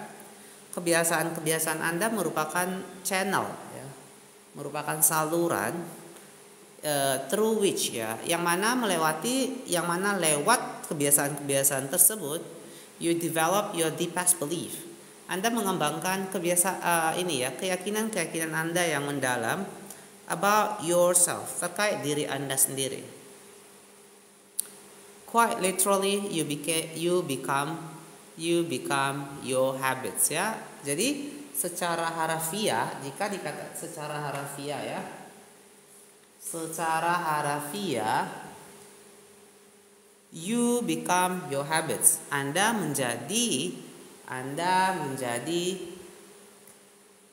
Kebiasaan-kebiasaan Anda merupakan channel ya, merupakan saluran through which ya, yang mana lewat kebiasaan-kebiasaan tersebut you develop your deepest belief. Anda mengembangkan keyakinan-keyakinan Anda yang mendalam about yourself, terkait diri Anda sendiri. Quite literally you become your habits ya. Jadi secara harafiah, jika dikatakan secara harafiah you become your habits. Anda menjadi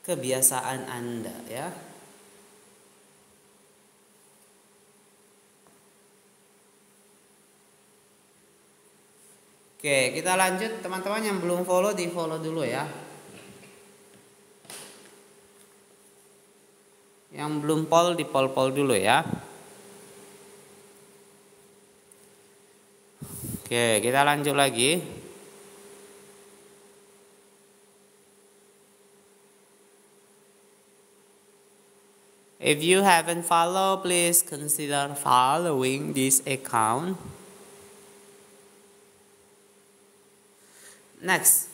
kebiasaan Anda ya. Oke, kita lanjut. Teman-teman yang belum follow, di follow dulu ya. Yang belum poll, di poll dulu ya. Oke, kita lanjut lagi. If you haven't followed, please consider following this account. Next,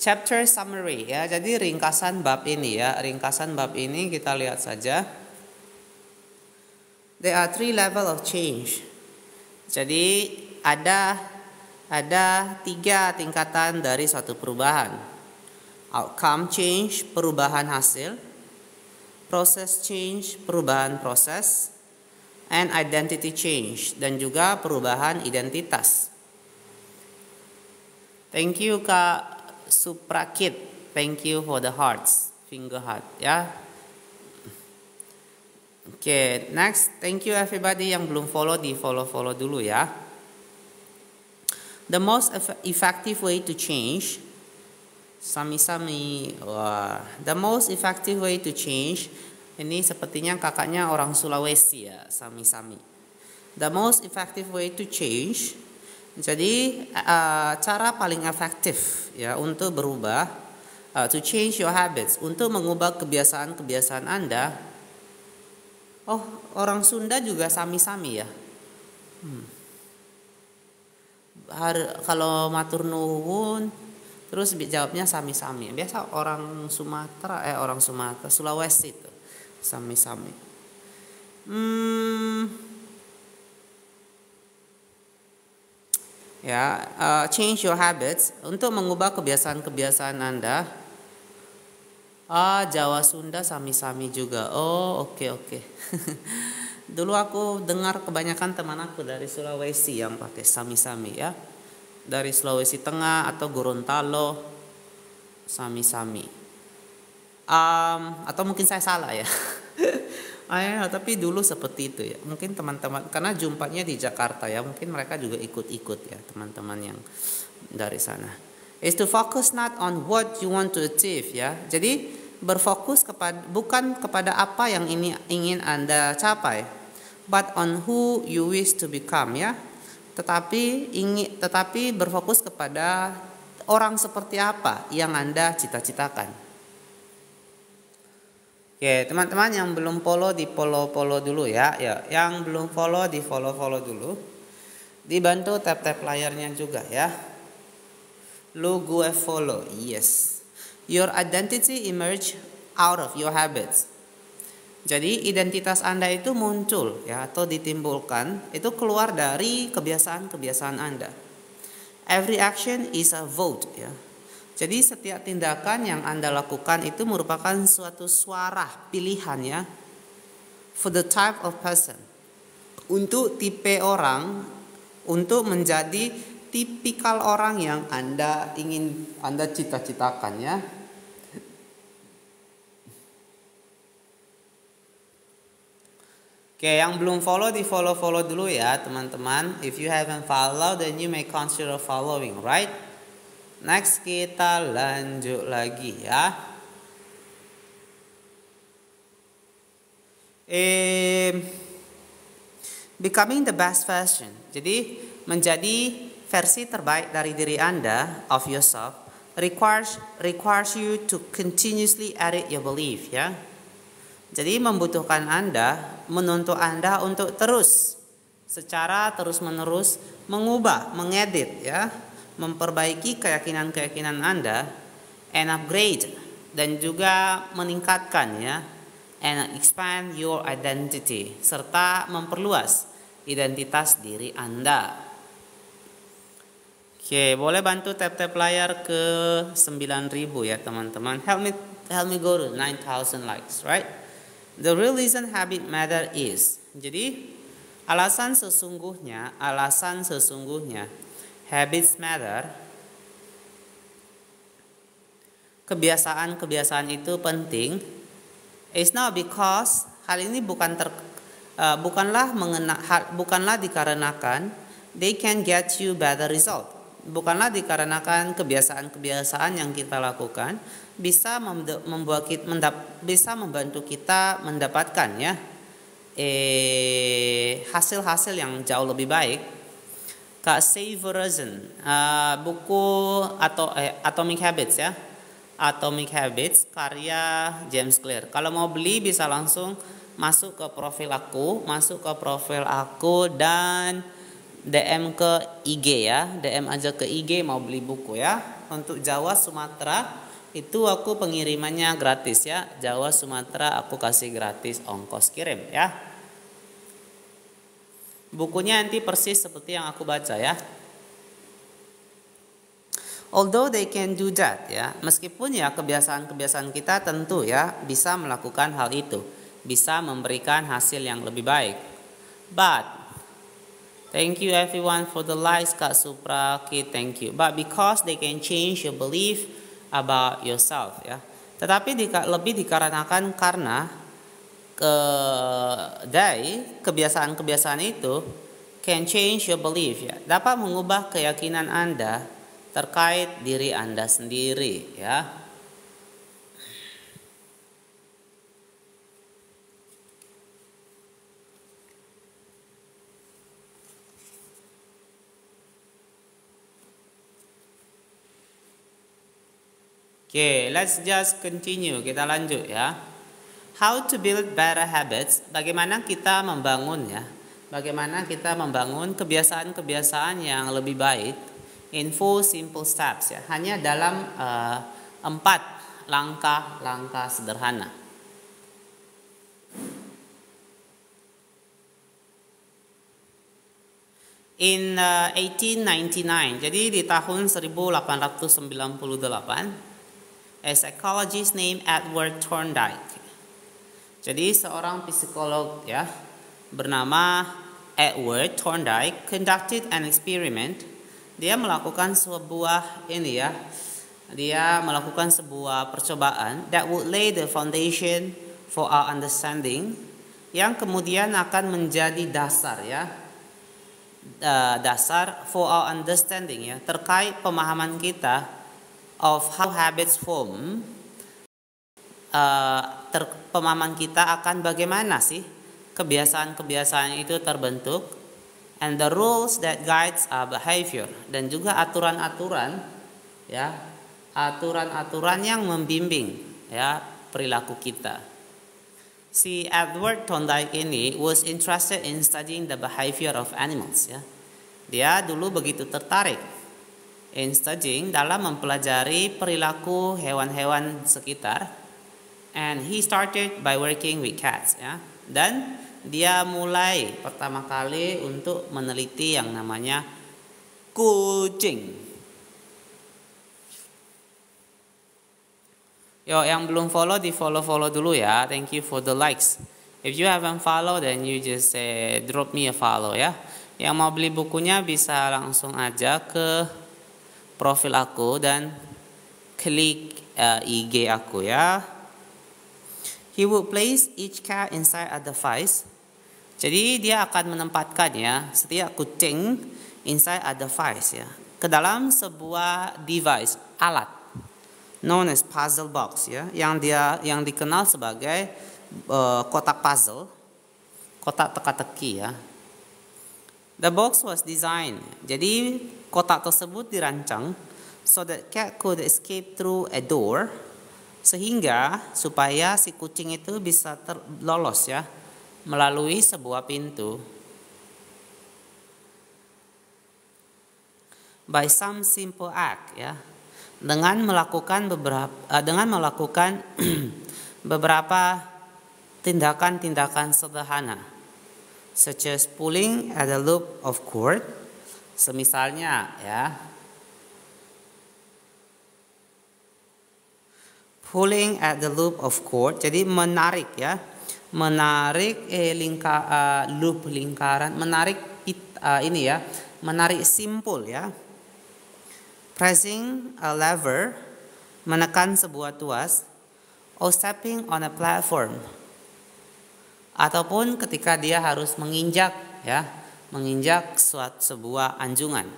chapter summary ya. Jadi ringkasan bab ini ya. Ringkasan bab ini kita lihat saja. There are 3 level of change. Jadi ada 3 tingkatan dari suatu perubahan. Outcome change, perubahan hasil. Process change, perubahan proses. And identity change, dan juga perubahan identitas. Thank you Kak Suprakit. Thank you for the hearts, finger heart ya. Oke, next. Thank you everybody yang belum follow, di follow dulu ya. The most effective way to change. Sami-sami. Wah, the most effective way to change. Ini sepertinya kakaknya orang Sulawesi ya, sami-sami. The most effective way to change. Jadi cara paling efektif ya untuk berubah, to change your habits, untuk mengubah kebiasaan-kebiasaan Anda. Oh, orang Sunda juga sami-sami ya. Kalau matur nuwun, terus jawabnya sami-sami. Biasa orang Sumatera, Sulawesi itu sami-sami. Change your habits, untuk mengubah kebiasaan-kebiasaan Anda. Jawa Sunda sami-sami juga. Oh, oke. Dulu aku dengar kebanyakan teman aku dari Sulawesi yang pakai sami-sami ya. Dari Sulawesi Tengah atau Gorontalo. Sami-sami. Atau mungkin saya salah ya. Tapi dulu seperti itu ya. Mungkin teman-teman karena jumpanya di Jakarta ya, mungkin mereka juga ikut-ikut ya teman-teman yang dari sana. Is to focus not on what you want to achieve ya. Jadi berfokus bukan kepada apa yang ingin Anda capai, but on who you wish to become ya. Tetapi berfokus kepada orang seperti apa yang Anda cita-citakan. Oke, teman-teman yang belum follow di follow dulu ya. Yang belum follow di follow dulu. Dibantu tap-tap layarnya juga ya. Lu gue follow. Yes. Your identity emerge out of your habits. Jadi identitas Anda itu muncul ya atau ditimbulkan itu keluar dari kebiasaan-kebiasaan Anda. Every action is a vote ya. Jadi setiap tindakan yang Anda lakukan itu merupakan suatu suara pilihan ya. For the type of person. Untuk tipe orang, untuk menjadi tipikal orang yang Anda cita-citakan ya. Oke, yang belum follow di follow dulu ya teman-teman. If you haven't follow, then you may consider following, right? Next kita lanjut lagi ya. Becoming the best version. Jadi menjadi versi terbaik dari diri Anda of yourself requires you to continuously edit your belief ya. Jadi membutuhkan Anda, menuntut Anda untuk secara terus-menerus mengubah, mengedit ya. Memperbaiki keyakinan-keyakinan Anda and upgrade dan juga meningkatkan ya and expand your identity serta memperluas identitas diri Anda. Oke, boleh bantu tap-tap layar ke 9.000 ya teman-teman. Help me go to 9,000 likes, right? The real reason habit matter is. Jadi alasan sesungguhnya habits matter. Kebiasaan-kebiasaan itu penting. It's not because hal ini bukanlah dikarenakan they can get you better result. Bukanlah dikarenakan kebiasaan-kebiasaan yang kita lakukan bisa membantu kita mendapatkan ya hasil-hasil yang jauh lebih baik. Kak Severezen, buku atau Atomic Habits ya. Atomic Habits karya James Clear. Kalau mau beli bisa langsung masuk ke profil aku dan DM ke IG ya. DM aja ke IG mau beli buku ya. Untuk Jawa Sumatera itu aku pengirimannya gratis ya. Jawa Sumatera aku kasih gratis ongkos kirim ya. Bukunya nanti persis seperti yang aku baca ya. Although they can do that ya, meskipun ya kebiasaan-kebiasaan kita tentu ya bisa melakukan hal itu, bisa memberikan hasil yang lebih baik. But thank you everyone for the likes Kak Supra, thank you. But because they can change your belief about yourself ya. Tetapi lebih dikarenakan karena kebiasaan-kebiasaan itu can change your belief ya, dapat mengubah keyakinan Anda terkait diri Anda sendiri ya. Oke, let's just continue, kita lanjut ya. How to build better habits, bagaimana kita membangun ya. Bagaimana kita membangun kebiasaan-kebiasaan yang lebih baik in 4 simple steps ya. Hanya dalam 4 langkah-langkah sederhana. In 1899, jadi di tahun 1898, a psychologist named Edward Thorndike. Jadi seorang psikolog ya bernama Edward Thorndike conducted an experiment. Dia melakukan sebuah Dia melakukan sebuah percobaan that would lay the foundation for our understanding, yang kemudian akan menjadi dasar ya, dasar for our understanding ya, terkait pemahaman kita of how habits form. Pemahaman kita akan bagaimana sih kebiasaan-kebiasaan itu terbentuk, and the rules that guides our behavior, dan juga aturan-aturan ya, aturan-aturan yang membimbing ya perilaku kita. Si Edward Thorndike ini was interested in studying the behavior of animals ya. Dia dulu begitu tertarik in studying, dalam mempelajari perilaku hewan-hewan sekitar, and he started by working with cats ya. Dan dia mulai pertama kali untuk meneliti yang namanya kucing. Yo, yang belum follow di follow dulu ya. Thank you for the likes. If you haven't follow, then you just drop me a follow ya. Yang mau beli bukunya bisa langsung aja ke profil aku dan klik IG aku ya. He would place each cat inside a device. Jadi dia akan menempatkan ya setiap kucing inside a device ya, ke dalam sebuah device, alat known as puzzle box ya, yang dikenal sebagai kotak puzzle, kotak teka-teki ya. The box was designed, jadi kotak tersebut dirancang so that cat could escape through a door, sehingga supaya si kucing itu bisa lolos ya melalui sebuah pintu. By some simple act ya, dengan melakukan beberapa tindakan-tindakan sederhana, such as pulling at the loop of cord, semisalnya ya, pulling at the loop of cord, jadi menarik ya, menarik loop lingkaran, menarik ini ya, menarik simpul ya. Pressing a lever, menekan sebuah tuas, or stepping on a platform, ataupun ketika dia harus menginjak ya, menginjak sebuah anjungan.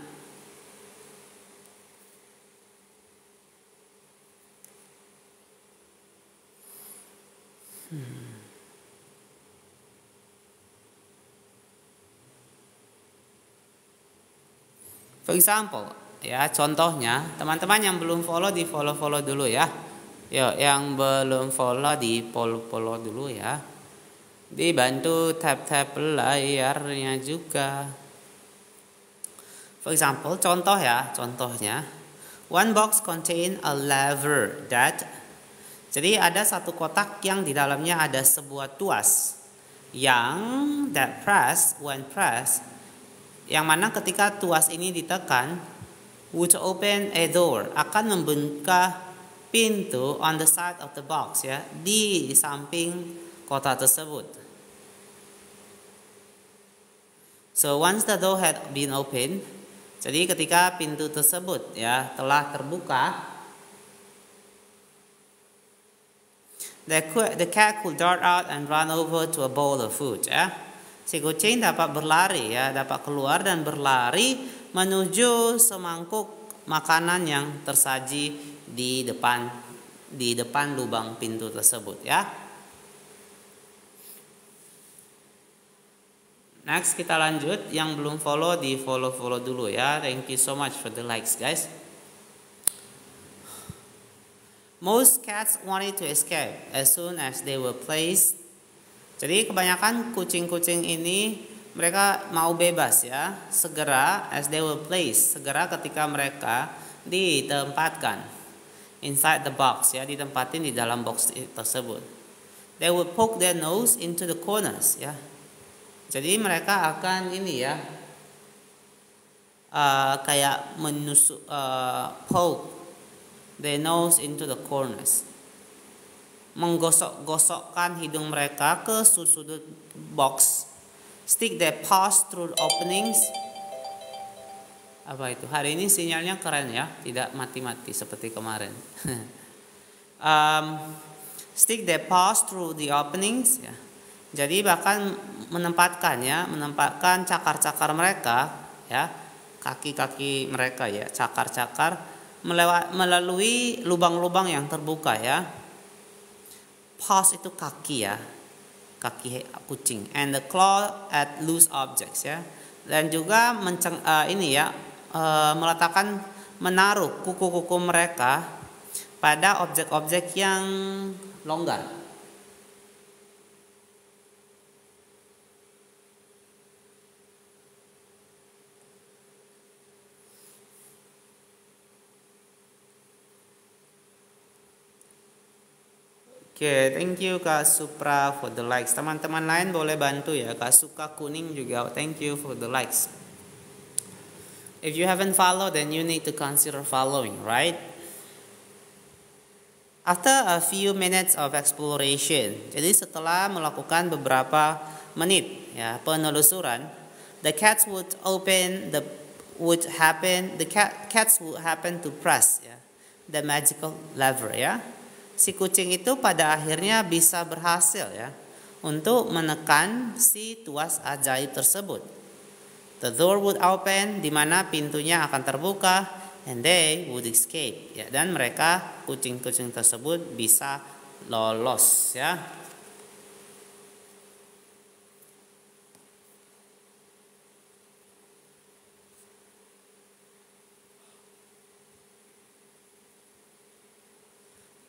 For example, ya contohnya, teman-teman yang belum follow di follow dulu ya. Yo, yang belum follow di follow dulu ya. Dibantu tap layarnya juga. For example, contohnya, one box contain a lever that. Jadi ada satu kotak yang di dalamnya ada sebuah tuas yang that press when press, yang mana ketika tuas ini ditekan, would open a door, akan membuka pintu on the side of the box ya, di samping kotak tersebut. So once the door had been opened, jadi ketika pintu tersebut ya telah terbuka, the cat could dart out and run over to a bowl of food ya. Si kucing dapat berlari ya, dapat keluar dan berlari menuju semangkuk makanan yang tersaji di depan lubang pintu tersebut ya. Next kita lanjut, yang belum follow di follow dulu ya. Thank you so much for the likes guys. Most cats wanted to escape as soon as they were placed. Jadi kebanyakan kucing-kucing ini mereka mau bebas ya, segera as they were placed, segera ketika mereka ditempatkan inside the box ya, ditempatin di dalam box tersebut. They would poke their nose into the corners ya. Jadi mereka akan ini ya, kayak menusuk, poke their nose into the corners, menggosok-gosokkan hidung mereka ke sudut box, stick their paws through openings, Apa itu? Hari ini sinyalnya keren ya, tidak mati-mati seperti kemarin. Stick their paws through the openings ya. Jadi bahkan menempatkan cakar-cakar mereka ya, kaki-kaki mereka ya, cakar-cakar melalui lubang-lubang yang terbuka ya. Paws itu kaki ya, kaki kucing, and the claw at loose objects ya, dan juga meletakkan, menaruh kuku-kuku mereka pada objek-objek yang longgar. Oke, thank you Kak Supra for the likes. Teman-teman lain boleh bantu ya. Kak Suka Kuning juga, thank you for the likes. If you haven't followed, then you need to consider following, right? After a few minutes of exploration, jadi setelah melakukan beberapa menit ya penelusuran, the cats would happen to press ya, the magical lever ya. Si kucing itu pada akhirnya bisa berhasil ya untuk menekan si tuas ajaib tersebut. The door would open, di mana pintunya akan terbuka, and they would escape ya, dan mereka kucing-kucing tersebut bisa lolos ya.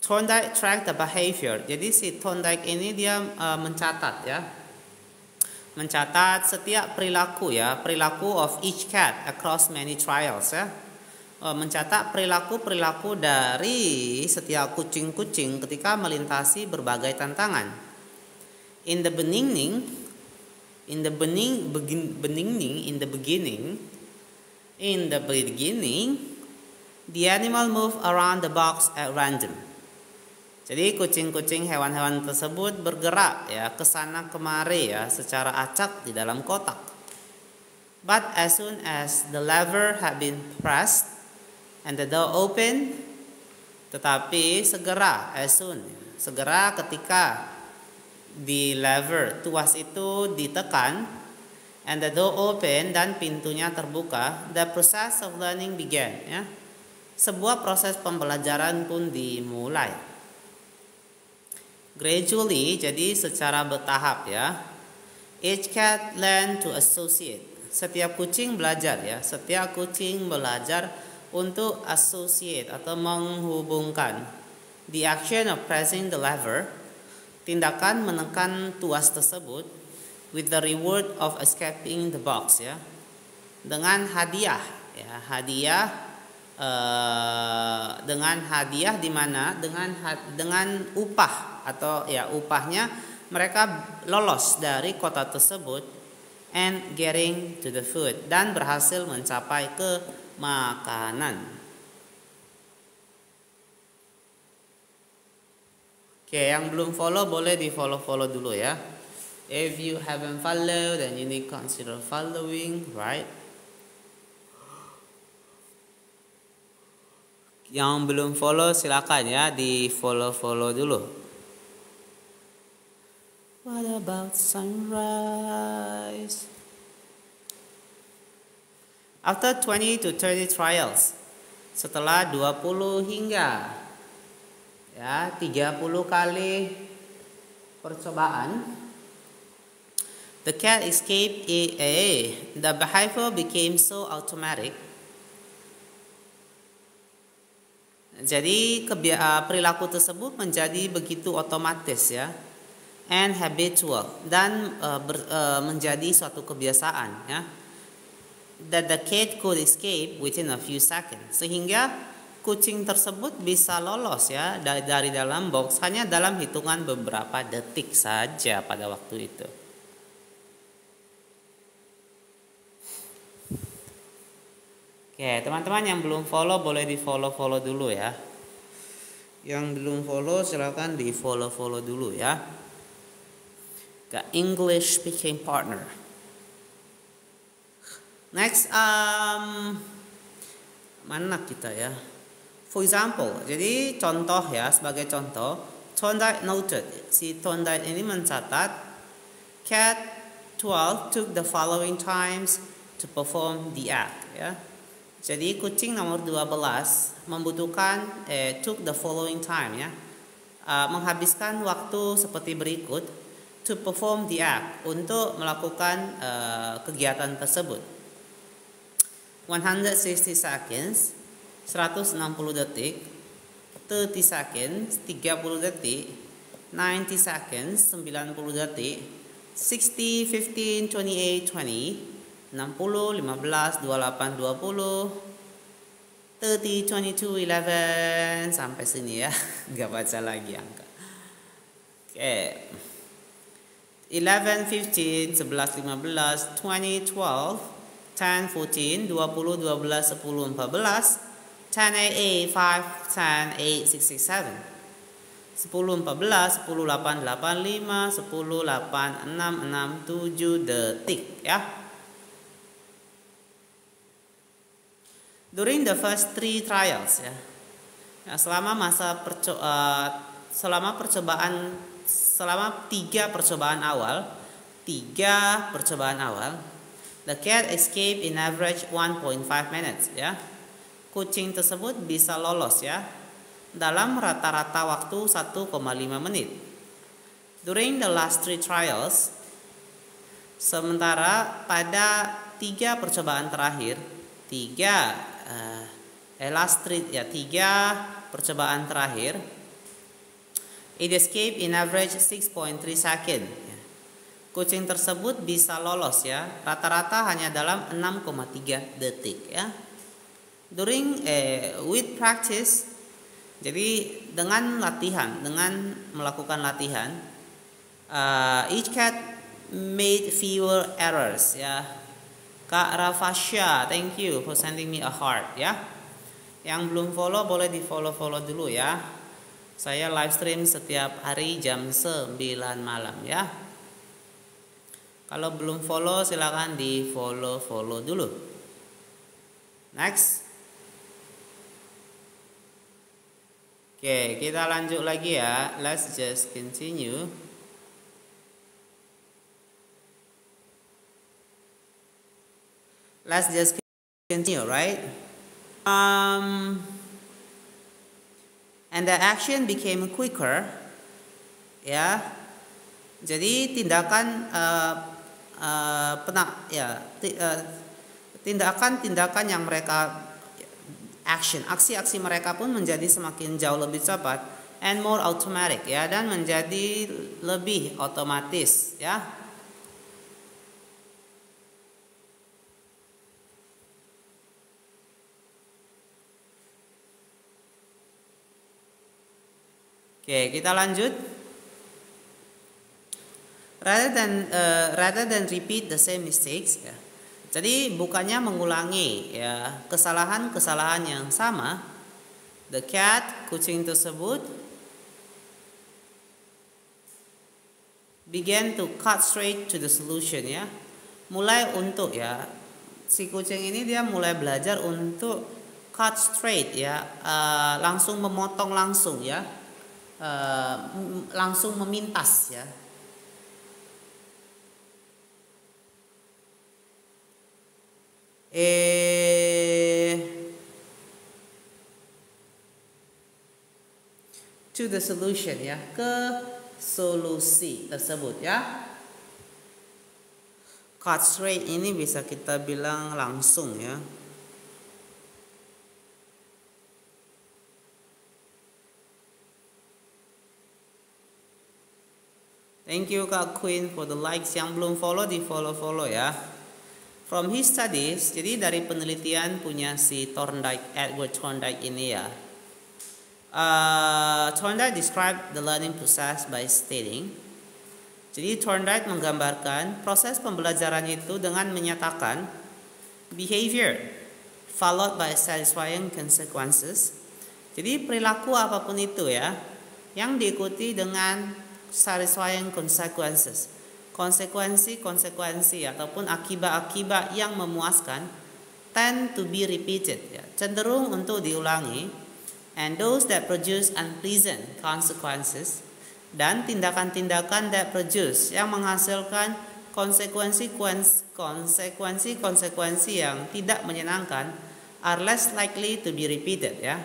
Thorndike track the behavior. Jadi si Thorndike ini dia mencatat ya. Mencatat setiap perilaku ya, perilaku of each cat across many trials ya. Mencatat perilaku-perilaku dari setiap kucing-kucing ketika melintasi berbagai tantangan. In the beginning, the animal moved around the box at random. Jadi kucing-kucing hewan-hewan tersebut bergerak ya ke sana kemari ya secara acak di dalam kotak. But as soon as the lever had been pressed and the door opened, tetapi segera ketika di lever tuas itu ditekan and the door opened dan pintunya terbuka, the process of learning began ya. Sebuah proses pembelajaran pun dimulai. Gradually, jadi secara bertahap ya. Each cat learn to associate. Setiap kucing belajar untuk associate atau menghubungkan the action of pressing the lever, tindakan menekan tuas tersebut, with the reward of escaping the box ya, dengan hadiah ya, dengan hadiah di mana dengan upah atau ya upahnya mereka lolos dari kota tersebut and getting to the food, dan berhasil mencapai ke makanan. Oke, yang belum follow boleh di follow dulu ya. If you haven't followed, then you need consider following, right? Yang belum follow silakan ya di follow dulu. What about sunrise? After 20 to 30 trials, setelah 20 hingga ya 30 kali percobaan, the cat escaped. The behavior became so automatic. Jadi perilaku tersebut menjadi begitu otomatis ya, and habitual, dan menjadi suatu kebiasaan ya, that the cat could escape within a few seconds, sehingga kucing tersebut bisa lolos ya dari dalam box hanya dalam hitungan beberapa detik saja pada waktu itu. Oke, teman-teman yang belum follow boleh di follow dulu ya. Yang belum follow silakan di follow dulu ya. The English speaking partner. Next, mana kita ya? For example, jadi contoh ya, sebagai contoh, Thorndike noted, si Thorndike ini mencatat, cat 12 took the following times to perform the act ya. Jadi kucing nomor 12 membutuhkan took the following time ya, menghabiskan waktu seperti berikut to perform the act, untuk melakukan kegiatan tersebut. 160 seconds 160 detik, 30 seconds 30 detik, 90 seconds 90 detik, 60 15 28 20, 60 15 28 20, 30 22 11, sampai sini ya. Gak baca lagi angka. Oke. 11 15 11 15 20 12 10 14 20 12 10 14 10 8 5 10 8 6 6 7 10 14 10 8 8 5 10 8 6 6 7 detik ya. During the first 3 trials ya, selama 3 percobaan awal, the cat escape in average 1.5 minutes ya. Kucing tersebut bisa lolos ya dalam rata-rata waktu 1,5 menit. During the last 3 trials, sementara pada 3 percobaan terakhir, 3 percobaan terakhir, it escape in average 6.3 second. Kucing tersebut bisa lolos ya rata-rata hanya dalam 6,3 detik ya. During with practice, jadi dengan melakukan latihan, each cat made fewer errors ya. Kak Rafasya, thank you for sending me a heart ya. Yang belum follow boleh di follow dulu ya. Saya live stream setiap hari jam 9 malam ya. Kalau belum follow silakan di follow dulu. Next. Oke, kita lanjut lagi ya. Let's just continue. Let's just continue, right? And the action became quicker. Ya. Jadi tindakan tindakan yang mereka aksi-aksi mereka pun menjadi semakin jauh lebih cepat, and more automatic ya, dan menjadi lebih otomatis ya. Oke, kita lanjut. Rather than repeat the same mistakes ya. Jadi bukannya mengulangi ya kesalahan-kesalahan yang sama, the cat, kucing tersebut, began to cut straight to the solution ya. Mulai untuk ya, si kucing ini dia mulai belajar untuk cut straight ya, langsung memotong langsung ya, langsung memintas ya. To the solution ya, ke solusi tersebut ya. Cut straight ini bisa kita bilang langsung ya. Thank you Kak Queen for the likes. Yang belum follow di follow ya. From his studies, jadi dari penelitian punya si Edward Thorndike ini ya. Thorndike described the learning process by stating. Jadi Thorndike menggambarkan proses pembelajaran itu dengan menyatakan behavior followed by satisfying consequences. Jadi perilaku apapun itu ya, yang diikuti dengan satisfying consequences. Konsekuensi ataupun akibat-akibat yang memuaskan, tend to be repeated, ya, cenderung untuk diulangi, and those that produce unpleasant consequences, dan tindakan-tindakan that produce yang menghasilkan konsekuensi yang tidak menyenangkan are less likely to be repeated, ya.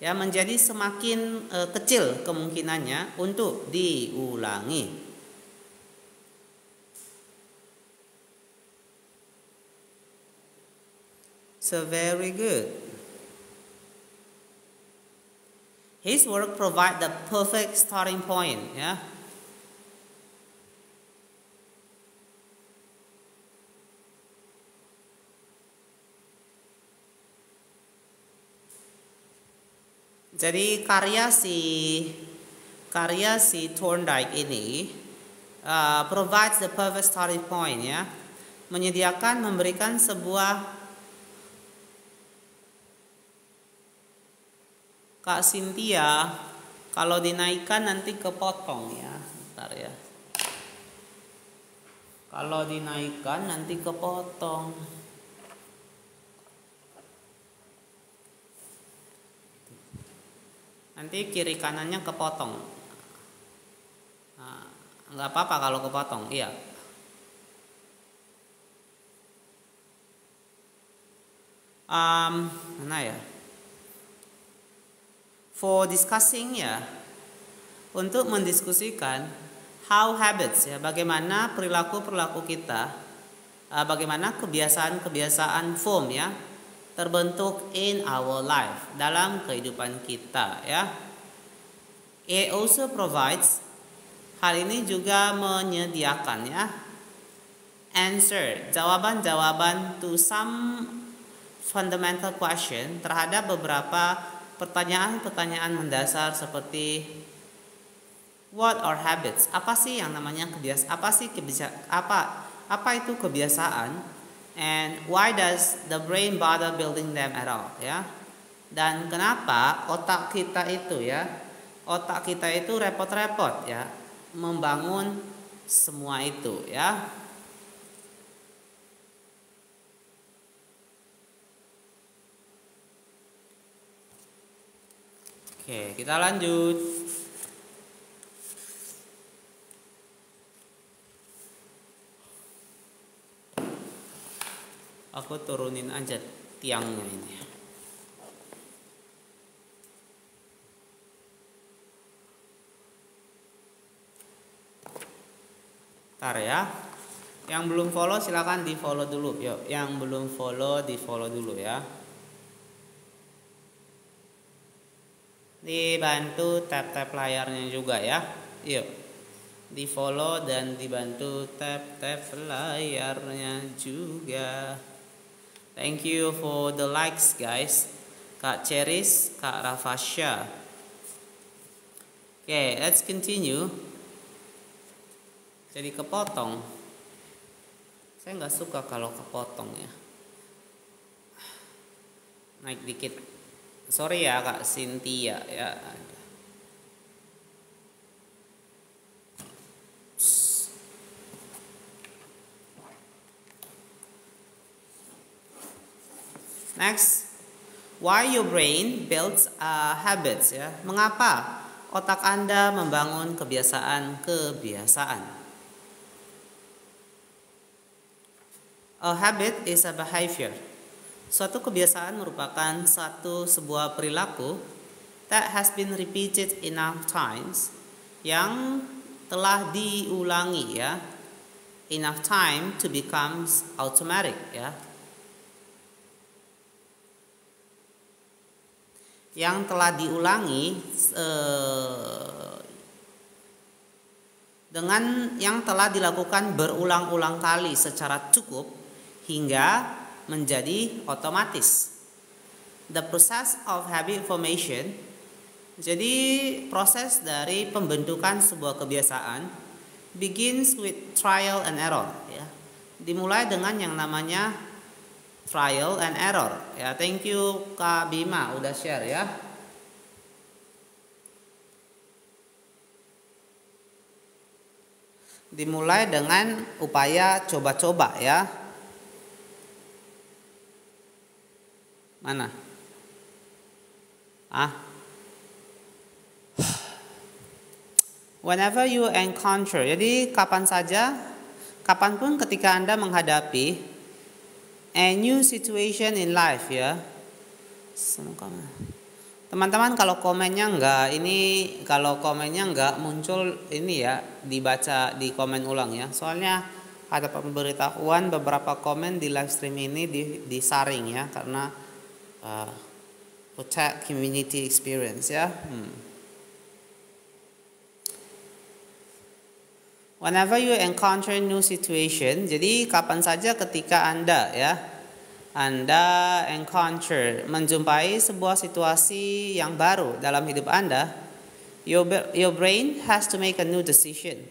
Ya, menjadi semakin kecil kemungkinannya untuk diulangi. So very good. His work provide the perfect starting point, ya. Jadi karya si Thorndike ini provides the perfect starting point, ya, memberikan sebuah. Kak Cynthia, kalau dinaikkan nanti kepotong, ya, bentar ya. Kalau dinaikkan nanti kepotong. Nanti kiri kanannya kepotong. Nah, nggak apa-apa kalau kepotong, iya. Mana ya? For discussing, ya, untuk mendiskusikan how habits, ya, bagaimana perilaku-perilaku kita, bagaimana kebiasaan-kebiasaan form, ya, terbentuk in our life, dalam kehidupan kita, ya. It also provides, hal ini juga menyediakan, ya, answer, jawaban-jawaban to some fundamental question, terhadap beberapa pertanyaan-pertanyaan mendasar seperti what are habits? Apa sih yang namanya kebiasaan? Apa itu kebiasaan? And why does the brain bother building them at all, ya? Dan kenapa otak kita itu repot-repot, ya, membangun semua itu, ya? Oke, kita lanjut. Aku turunin aja tiangnya ini. Ntar ya. Yang belum follow silakan di follow dulu. Yuk, yang belum follow di follow dulu, ya. Dibantu tap-tap layarnya juga, ya. Yuk, di follow dan dibantu tap-tap layarnya juga. Thank you for the likes, guys. Kak Ceris, Kak Rafasya. Okay, let's continue. Jadi kepotong. Saya nggak suka kalau kepotong, ya. Naik dikit. Sorry ya Kak Cynthia, ya. Next, why your brain builds habits, ya. Mengapa otak Anda membangun kebiasaan-kebiasaan? A habit is a behavior. Suatu kebiasaan merupakan sebuah perilaku that has been repeated enough times, yang telah diulangi, ya, enough time to become automatic, ya. Yang telah diulangi dengan yang telah dilakukan berulang-ulang kali secara cukup hingga menjadi otomatis. The process of habit formation, jadi proses dari pembentukan sebuah kebiasaan, begins with trial and error, ya. Dimulai dengan yang namanya trial and error, ya. Thank you Kak Bima udah share, ya. Dimulai dengan upaya coba-coba, ya. Mana? Ah? Whenever you encounter, jadi kapan saja, kapanpun ketika Anda menghadapi a new situation in life ya. Teman-teman kalau komennya enggak muncul ini ya, dibaca di komen ulang ya. Soalnya ada pemberitahuan beberapa komen di live stream ini disaring ya, karena protect community experience ya. Whenever you encounter new situation, jadi kapan saja ketika Anda menjumpai sebuah situasi yang baru dalam hidup Anda, your brain has to make a new decision.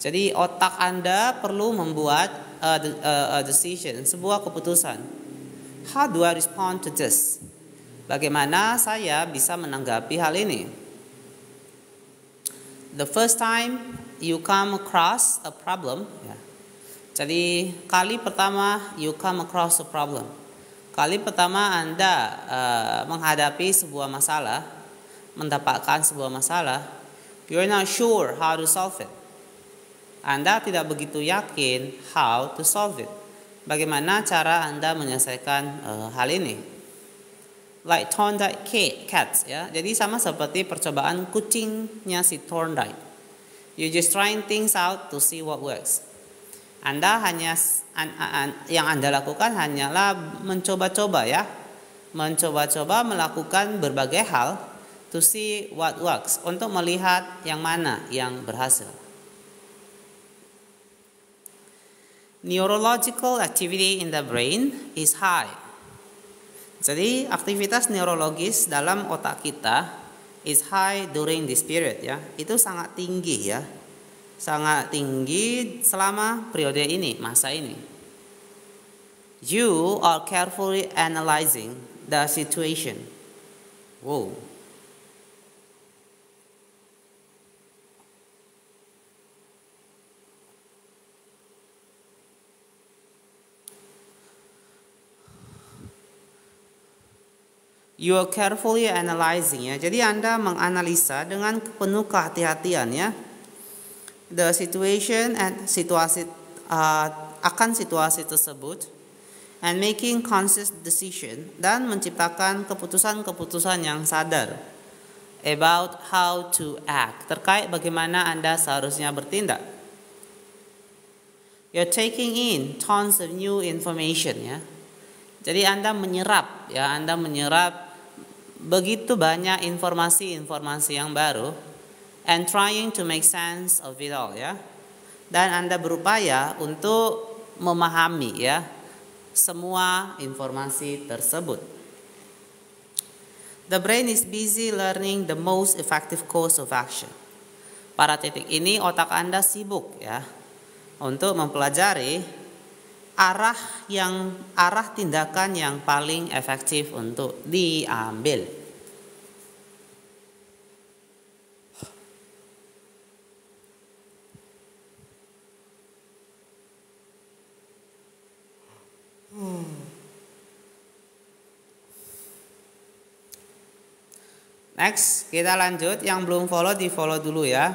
Jadi otak Anda perlu membuat a decision, sebuah keputusan. How do I respond to this? Bagaimana saya bisa menanggapi hal ini? The first time you come across a problem, jadi kali pertama you come across a problem, kali pertama Anda menghadapi sebuah masalah, mendapatkan sebuah masalah, you're not sure how to solve it. Anda tidak begitu yakin how to solve it. Bagaimana cara Anda menyelesaikan hal ini? Like Thorndike cats ya. Jadi sama seperti percobaan kucingnya si Thorndike. You just trying things out to see what works. Yang Anda lakukan hanyalah mencoba-coba ya. Mencoba-coba melakukan berbagai hal to see what works, untuk melihat yang mana yang berhasil. Neurological activity in the brain is high. Jadi aktivitas neurologis dalam otak kita is high during this period ya. Itu sangat tinggi ya. Sangat tinggi selama periode ini, masa ini. You are carefully analyzing the situation. Wow. You are carefully analyzing ya. Jadi Anda menganalisa dengan penuh kehati-hatian ya. The situation and situasi akan situasi tersebut, and making conscious decision, dan menciptakan keputusan-keputusan yang sadar about how to act, terkait bagaimana Anda seharusnya bertindak. You're taking in tons of new information ya. Jadi Anda menyerap begitu banyak informasi-informasi yang baru, and trying to make sense of it all ya. Dan Anda berupaya untuk memahami ya semua informasi tersebut. The brain is busy learning the most effective course of action. Pada titik ini otak Anda sibuk ya untuk mempelajari arah tindakan yang paling efektif untuk diambil. Next, kita lanjut. Yang belum follow, di follow dulu ya.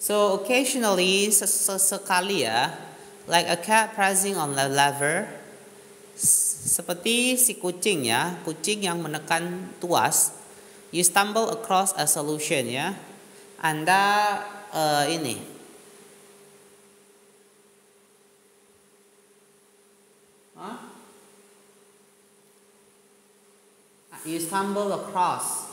So occasionally, sesekali ya, like a cat pressing on the lever, seperti si kucing ya, kucing yang menekan tuas, you stumble across a solution ya. Anda you stumble across.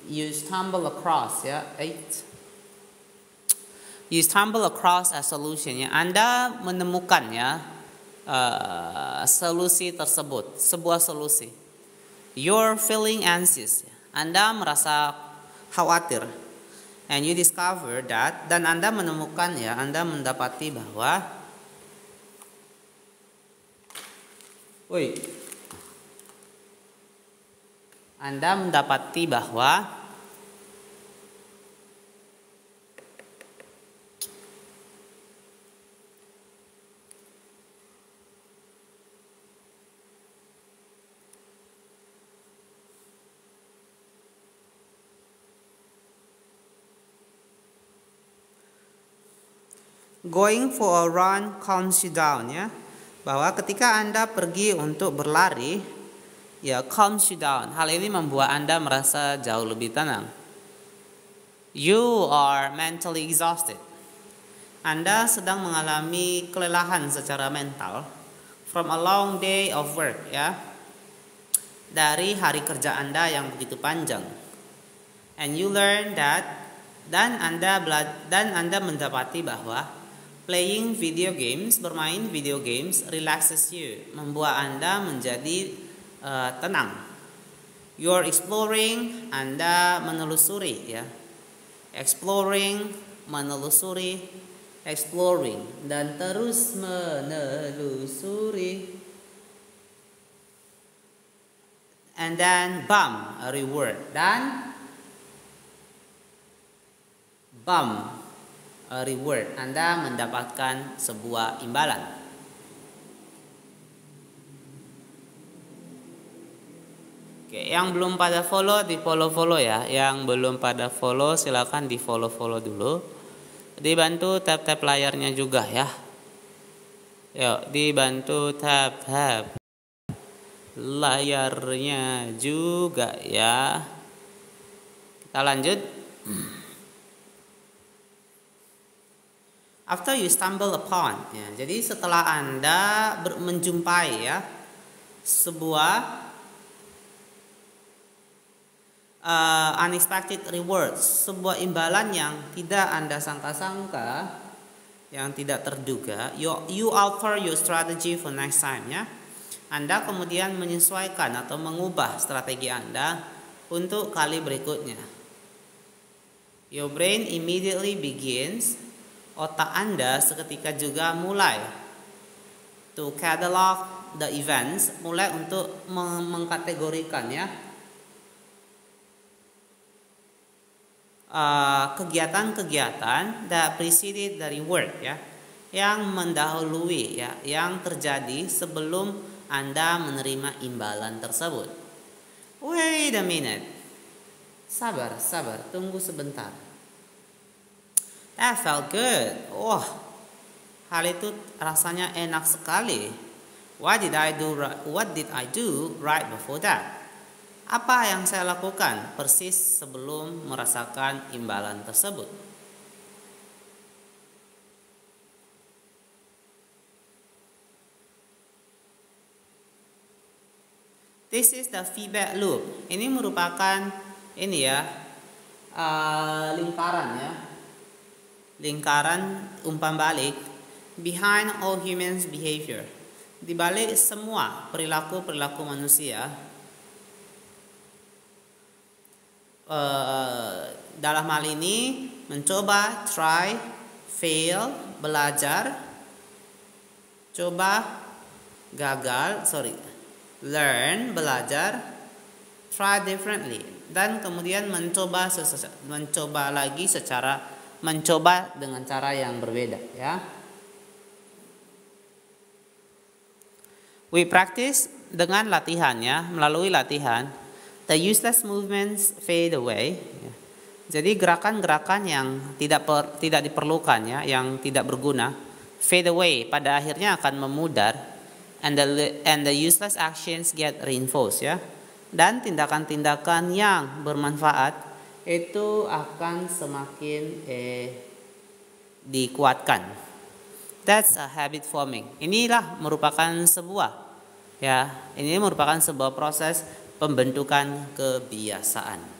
You stumble across ya. You stumble across a solution ya. Anda menemukan ya solusi tersebut, sebuah solusi. You're feeling anxious. Anda merasa khawatir. And you discover that, dan Anda menemukan ya, Anda mendapati bahwa Anda mendapati bahwa Going for a run calms you down, ya. Bahwa ketika Anda pergi untuk berlari, ya, calms you down. Hal ini membuat Anda merasa jauh lebih tenang. You are mentally exhausted. Anda sedang mengalami kelelahan secara mental from a long day of work, ya. Dari hari kerja Anda yang begitu panjang. And you learn that dan Anda mendapati bahwa playing video games, bermain video games relaxes you, membuat Anda menjadi tenang. You're exploring, Anda menelusuri, ya. Exploring, menelusuri, exploring, dan terus menelusuri. And then bam, a reward. Dan bam, a reward. Anda mendapatkan sebuah imbalan. Oke, yang belum pada follow di follow ya. Yang belum pada follow silakan di follow dulu. Dibantu tap layarnya juga ya. Yuk, dibantu tap layarnya juga ya. Kita lanjut. After you stumble upon, ya. Jadi setelah Anda menjumpai, ya, sebuah unexpected rewards, sebuah imbalan yang tidak Anda sangka-sangka, yang tidak terduga, you alter your strategy for next time, ya. Anda kemudian menyesuaikan atau mengubah strategi Anda untuk kali berikutnya. Your brain immediately begins, otak Anda seketika juga mulai to catalog the events, mulai untuk mengkategorikan, ya, kegiatan-kegiatan that preceded the reward, ya, yang mendahului, ya, yang terjadi sebelum Anda menerima imbalan tersebut. Wait a minute. Sabar, tunggu sebentar. That felt good. Wah, hal itu rasanya enak sekali. What did I do right before that? Apa yang saya lakukan persis sebelum merasakan imbalan tersebut? This is the feedback loop. Ini merupakan lingkaran, ya. Lingkaran umpan balik behind all humans behavior. Di balik semua perilaku manusia, dalam hal ini mencoba, try, fail, belajar, coba, gagal, learn, belajar, try differently, dan kemudian mencoba dengan cara yang berbeda, ya. We practice dengan latihan, ya, melalui latihan. The useless movements fade away. Jadi gerakan-gerakan yang tidak diperlukan, ya, yang tidak berguna, fade away, pada akhirnya akan memudar, and the useless actions get reinforced, ya. Dan tindakan-tindakan yang bermanfaat itu akan semakin dikuatkan. That's a habit forming. Inilah merupakan sebuah proses pembentukan kebiasaan.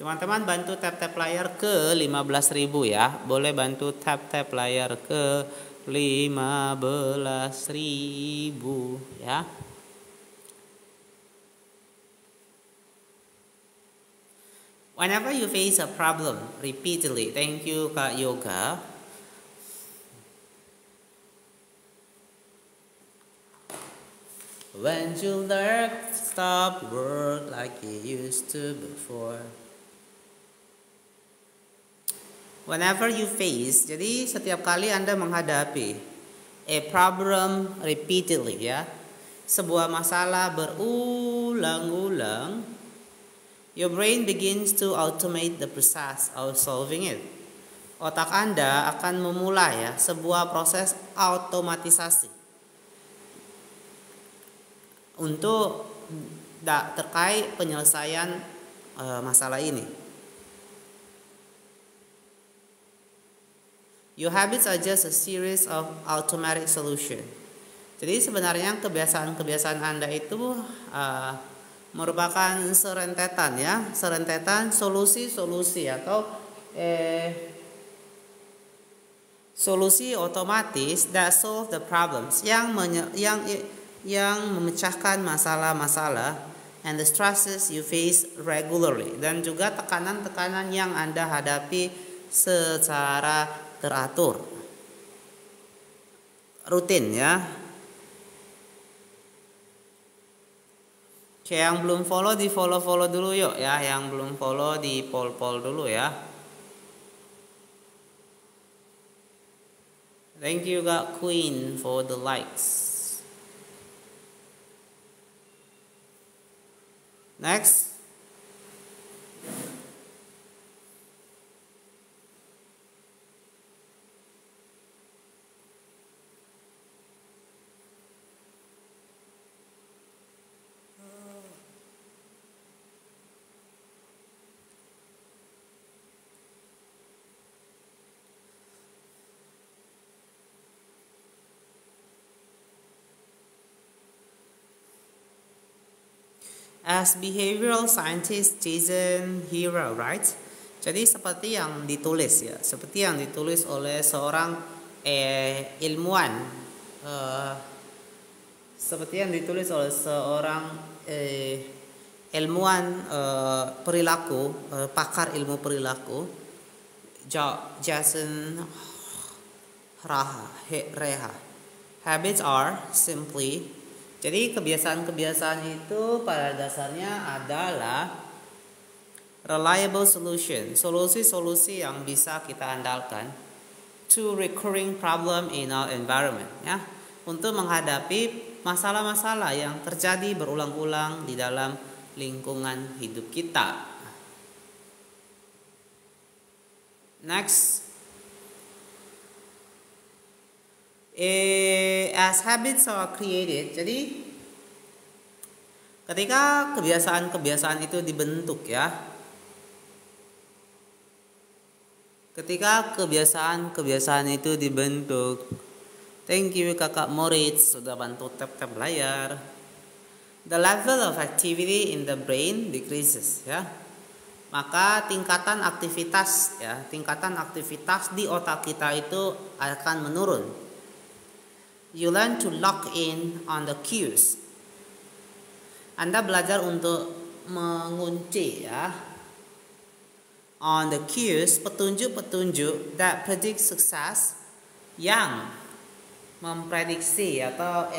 Teman-teman bantu tap layar ke 15.000, ya. Boleh bantu tap layar ke 15.000, ya. Whenever you face a problem repeatedly, thank you Kak Yoga. When you learn to stop work like you used to before. Whenever you face, jadi setiap kali Anda menghadapi a problem repeatedly, ya, sebuah masalah berulang-ulang, your brain begins to automate the process of solving it. Otak Anda akan memulai, ya, sebuah proses otomatisasi untuk terkait penyelesaian masalah ini. Your habits are just a series of automatic solution. Jadi sebenarnya kebiasaan-kebiasaan Anda itu merupakan serentetan, ya, serentetan solusi-solusi atau solusi otomatis that solve the problems yang memecahkan masalah-masalah and the stresses you face regularly, dan juga tekanan-tekanan yang Anda hadapi secara teratur, rutin, ya. Oke, yang belum follow di follow dulu yuk, ya. Yang belum follow di poll dulu, ya. Thank you Kak Queen for the likes. Next. As behavioral scientist Jason Hero writes, jadi seperti yang ditulis, ya, seperti yang ditulis oleh seorang ilmuwan, seperti yang ditulis oleh seorang ilmuwan perilaku, pakar ilmu perilaku, Jason Reha. Habits are simply, jadi kebiasaan-kebiasaan itu pada dasarnya adalah reliable solution, solusi-solusi yang bisa kita andalkan to recurring problem in our environment, ya, untuk menghadapi masalah-masalah yang terjadi berulang-ulang di dalam lingkungan hidup kita. Next. As habits are created, jadi ketika kebiasaan-kebiasaan itu dibentuk, ya, ketika kebiasaan-kebiasaan itu dibentuk, thank you Kakak Moritz sudah bantu tap layar, the level of activity in the brain decreases, ya, maka tingkatan aktivitas di otak kita itu akan menurun. You learn to lock in on the cues. Anda belajar untuk mengunci, ya, on the cues, petunjuk-petunjuk that predict success, yang memprediksi atau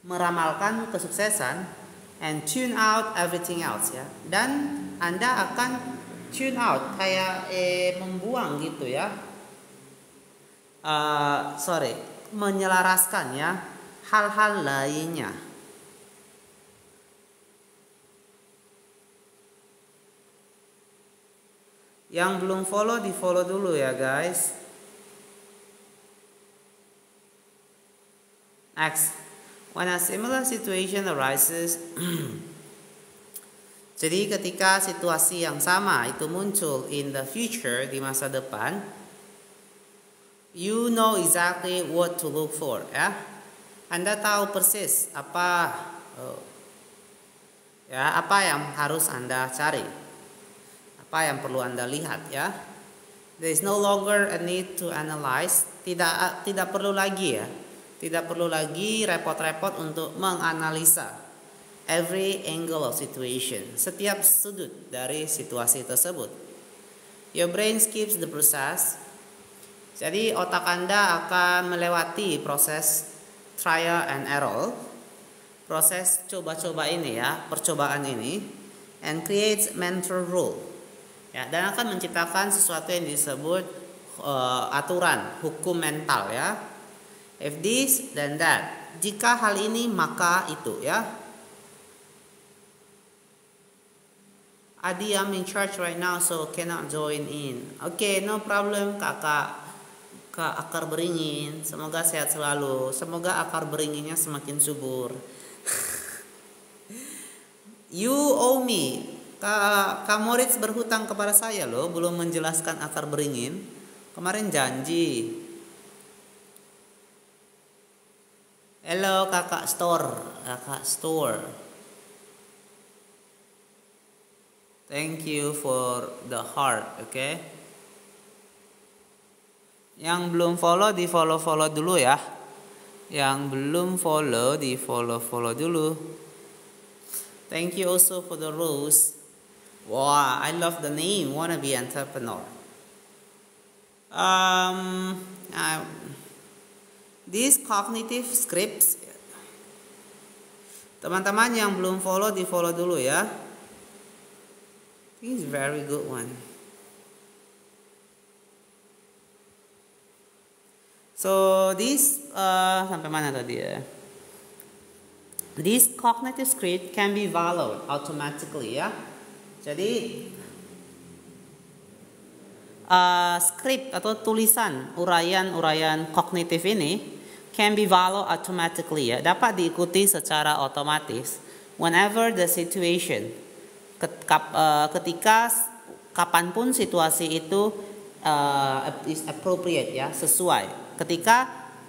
meramalkan kesuksesan, and tune out everything else, ya. Dan Anda akan tune out, kayak membuang gitu, ya. Menyelaraskan, ya, hal-hal lainnya. Yang belum follow di follow dulu, ya guys. Next, when a similar situation arises, jadi ketika situasi yang sama itu muncul in the future, di masa depan, you know exactly what to look for, ya. Anda tahu persis apa yang harus Anda cari, apa yang perlu Anda lihat, ya. There is no longer a need to analyze, tidak perlu lagi, ya. Tidak perlu lagi repot-repot untuk menganalisa every angle of situation, setiap sudut dari situasi tersebut. Your brain skips the process. Jadi otak Anda akan melewati proses trial and error, proses coba-coba ini, ya, percobaan ini, and creates mental rule, ya, dan akan menciptakan sesuatu yang disebut aturan hukum mental ya. If this then that, jika hal ini maka itu ya. Adi, I'm in church right now so cannot join in. Okay, no problem kakak. Kak Akar Beringin, semoga sehat selalu. Semoga akar beringinnya semakin subur. You owe me. Kak Moritz berhutang kepada saya loh, belum menjelaskan akar beringin. Kemarin janji. Hello kakak store. Kakak store. Thank you for the heart, okay? Yang belum follow di follow dulu ya. Yang belum follow di follow dulu. Thank you also for the rose. Wow, I love the name. Wanna be entrepreneur. These cognitive scripts. Teman-teman yang belum follow di follow dulu ya. This is very good one. So this sampai mana tadi ya? This cognitive script can be followed automatically ya. Jadi script atau tulisan uraian kognitif ini can be followed automatically ya. Dapat diikuti secara otomatis whenever the situation, ketika kapanpun situasi itu is appropriate ya, sesuai. Ketika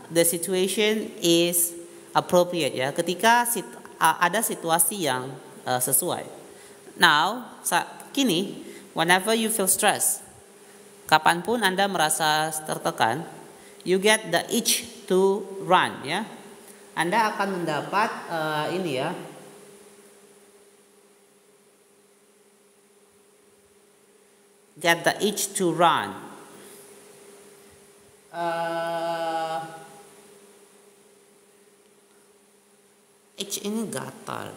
the situation is appropriate ya, ketika ada situasi yang sesuai. Now, kini whenever you feel stress, kapanpun Anda merasa tertekan, you get the itch to run ya. Anda akan mendapat ini ya. Get the itch to run. Itch ini gatal.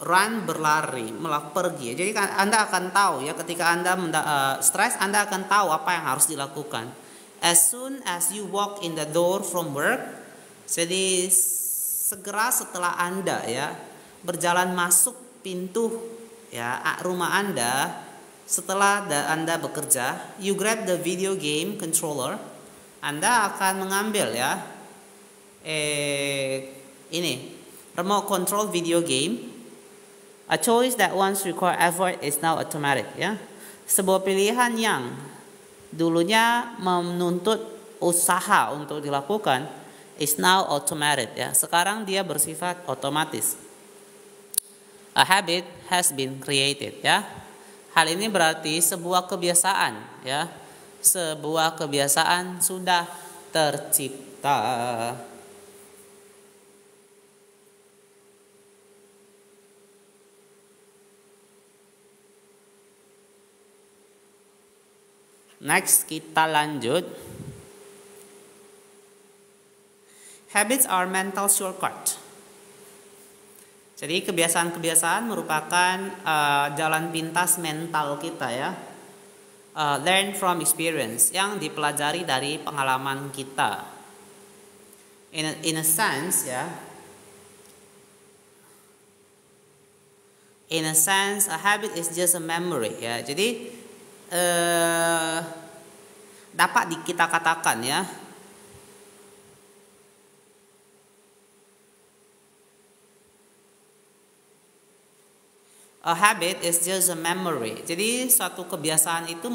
Run berlari, pergi. Jadi Anda akan tahu ya, ketika Anda stres, Anda akan tahu apa yang harus dilakukan. As soon as you walk in the door from work, jadi segera setelah Anda ya berjalan masuk pintu ya rumah Anda. Setelah Anda bekerja, you grab the video game controller. Anda akan mengambil ya ini remote control video game. A choice that once required effort is now automatic ya. Sebuah pilihan yang dulunya menuntut usaha untuk dilakukan is now automatic ya. Sekarang dia bersifat otomatis. A habit has been created ya. Hal ini berarti sebuah kebiasaan ya. Sebuah kebiasaan sudah tercipta. Next kita lanjut. Habits are mental shortcut. Jadi kebiasaan-kebiasaan merupakan jalan pintas mental kita ya. Learn from experience, yang dipelajari dari pengalaman kita. In a sense ya. In a sense, a habit is just a memory ya. Jadi dapat kita katakan ya, a habit is just a memory. Jadi suatu kebiasaan itu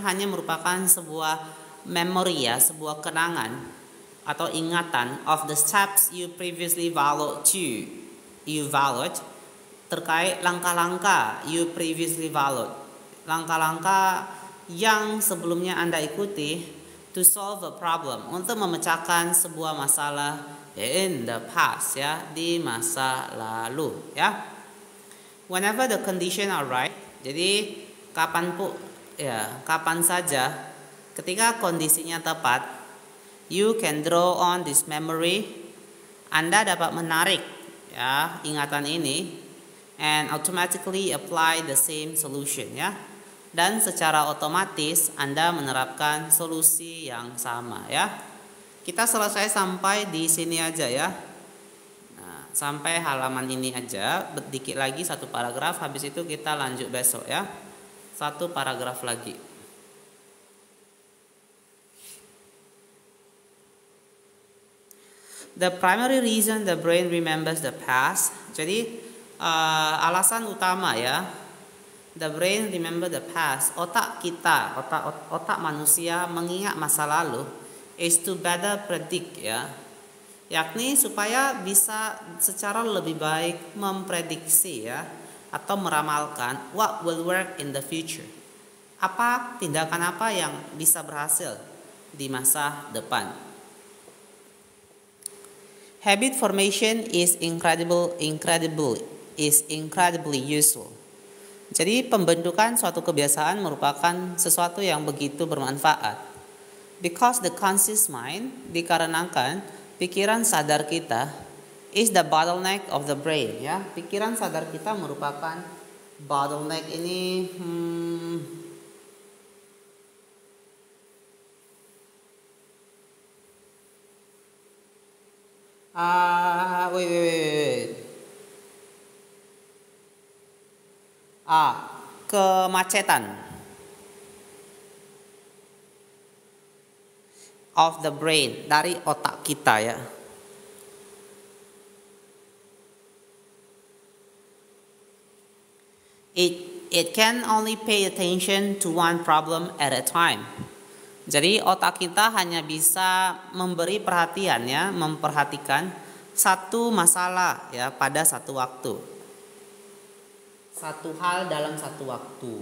hanya merupakan sebuah memory ya, sebuah kenangan atau ingatan of the steps you previously followed terkait langkah-langkah you previously followed. Langkah-langkah yang sebelumnya Anda ikuti to solve a problem, untuk memecahkan sebuah masalah in the past ya, di masa lalu ya. Whenever the condition are right, jadi kapan saja ketika kondisinya tepat, you can draw on this memory. Anda dapat menarik ya ingatan ini and automatically apply the same solution ya. dan secara otomatis Anda menerapkan solusi yang sama ya. Kita selesai sampai di sini aja ya. Nah, sampai halaman ini aja, dikit lagi satu paragraf, habis itu kita lanjut besok ya. Satu paragraf lagi. The primary reason the brain remembers the past. Jadi alasan utama ya, the brain remember the past. Otak kita, otak manusia mengingat masa lalu is to better predict ya. Yakni supaya bisa secara lebih baik memprediksi ya, atau meramalkan what will work in the future. Tindakan apa yang bisa berhasil di masa depan. Habit formation is incredibly useful. Jadi pembentukan suatu kebiasaan merupakan sesuatu yang begitu bermanfaat. Because the conscious mind, dikarenakan pikiran sadar kita is the bottleneck of the brain ya. Pikiran sadar kita merupakan bottleneck ini kemacetan of the brain, dari otak kita ya. It can only pay attention to one problem at a time. Jadi otak kita hanya bisa memberi perhatian ya, memperhatikan satu masalah ya pada satu waktu. Satu hal dalam satu waktu.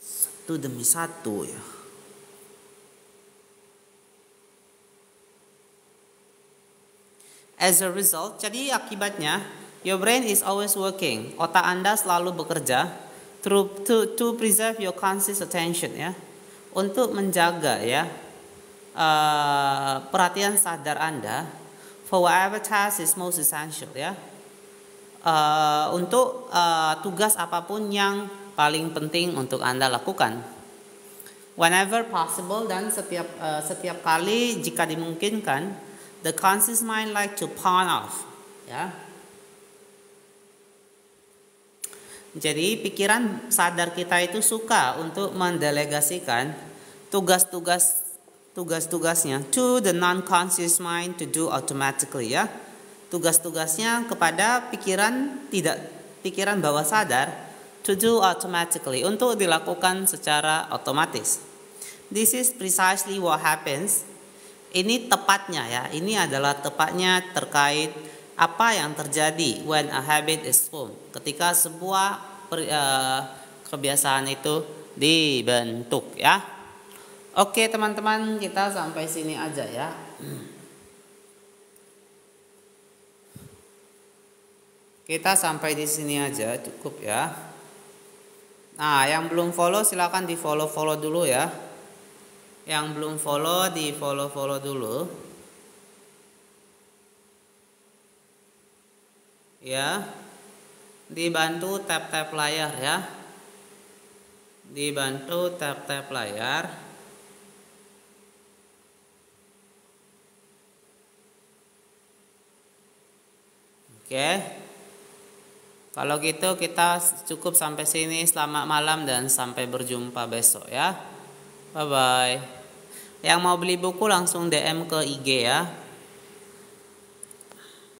Satu demi satu ya. As a result, jadi akibatnya your brain is always working. Otak Anda selalu bekerja to preserve your conscious attention ya, untuk menjaga ya perhatian sadar Anda for whatever task is most essential ya, untuk tugas apapun yang paling penting untuk Anda lakukan. Whenever possible, dan setiap kali jika dimungkinkan, the conscious mind like to pawn off ya. Jadi pikiran sadar kita itu suka untuk mendelegasikan tugas-tugasnya to the non-conscious mind to do automatically ya. Tugas-tugasnya kepada pikiran bawah sadar to do automatically, untuk dilakukan secara otomatis. This is precisely what happens. Ini tepatnya ya, ini adalah tepatnya terkait apa yang terjadi when a habit is formed, ketika sebuah kebiasaan itu dibentuk ya. Oke teman-teman, kita sampai sini aja ya. Kita sampai di sini aja, cukup ya. Nah, yang belum follow silakan di follow dulu ya. Yang belum follow di follow dulu ya. Dibantu tap layar ya. Dibantu tap layar. Oke. Kalau gitu kita cukup sampai sini. Selamat malam dan sampai berjumpa besok ya. Bye bye. Yang mau beli buku langsung DM ke IG ya.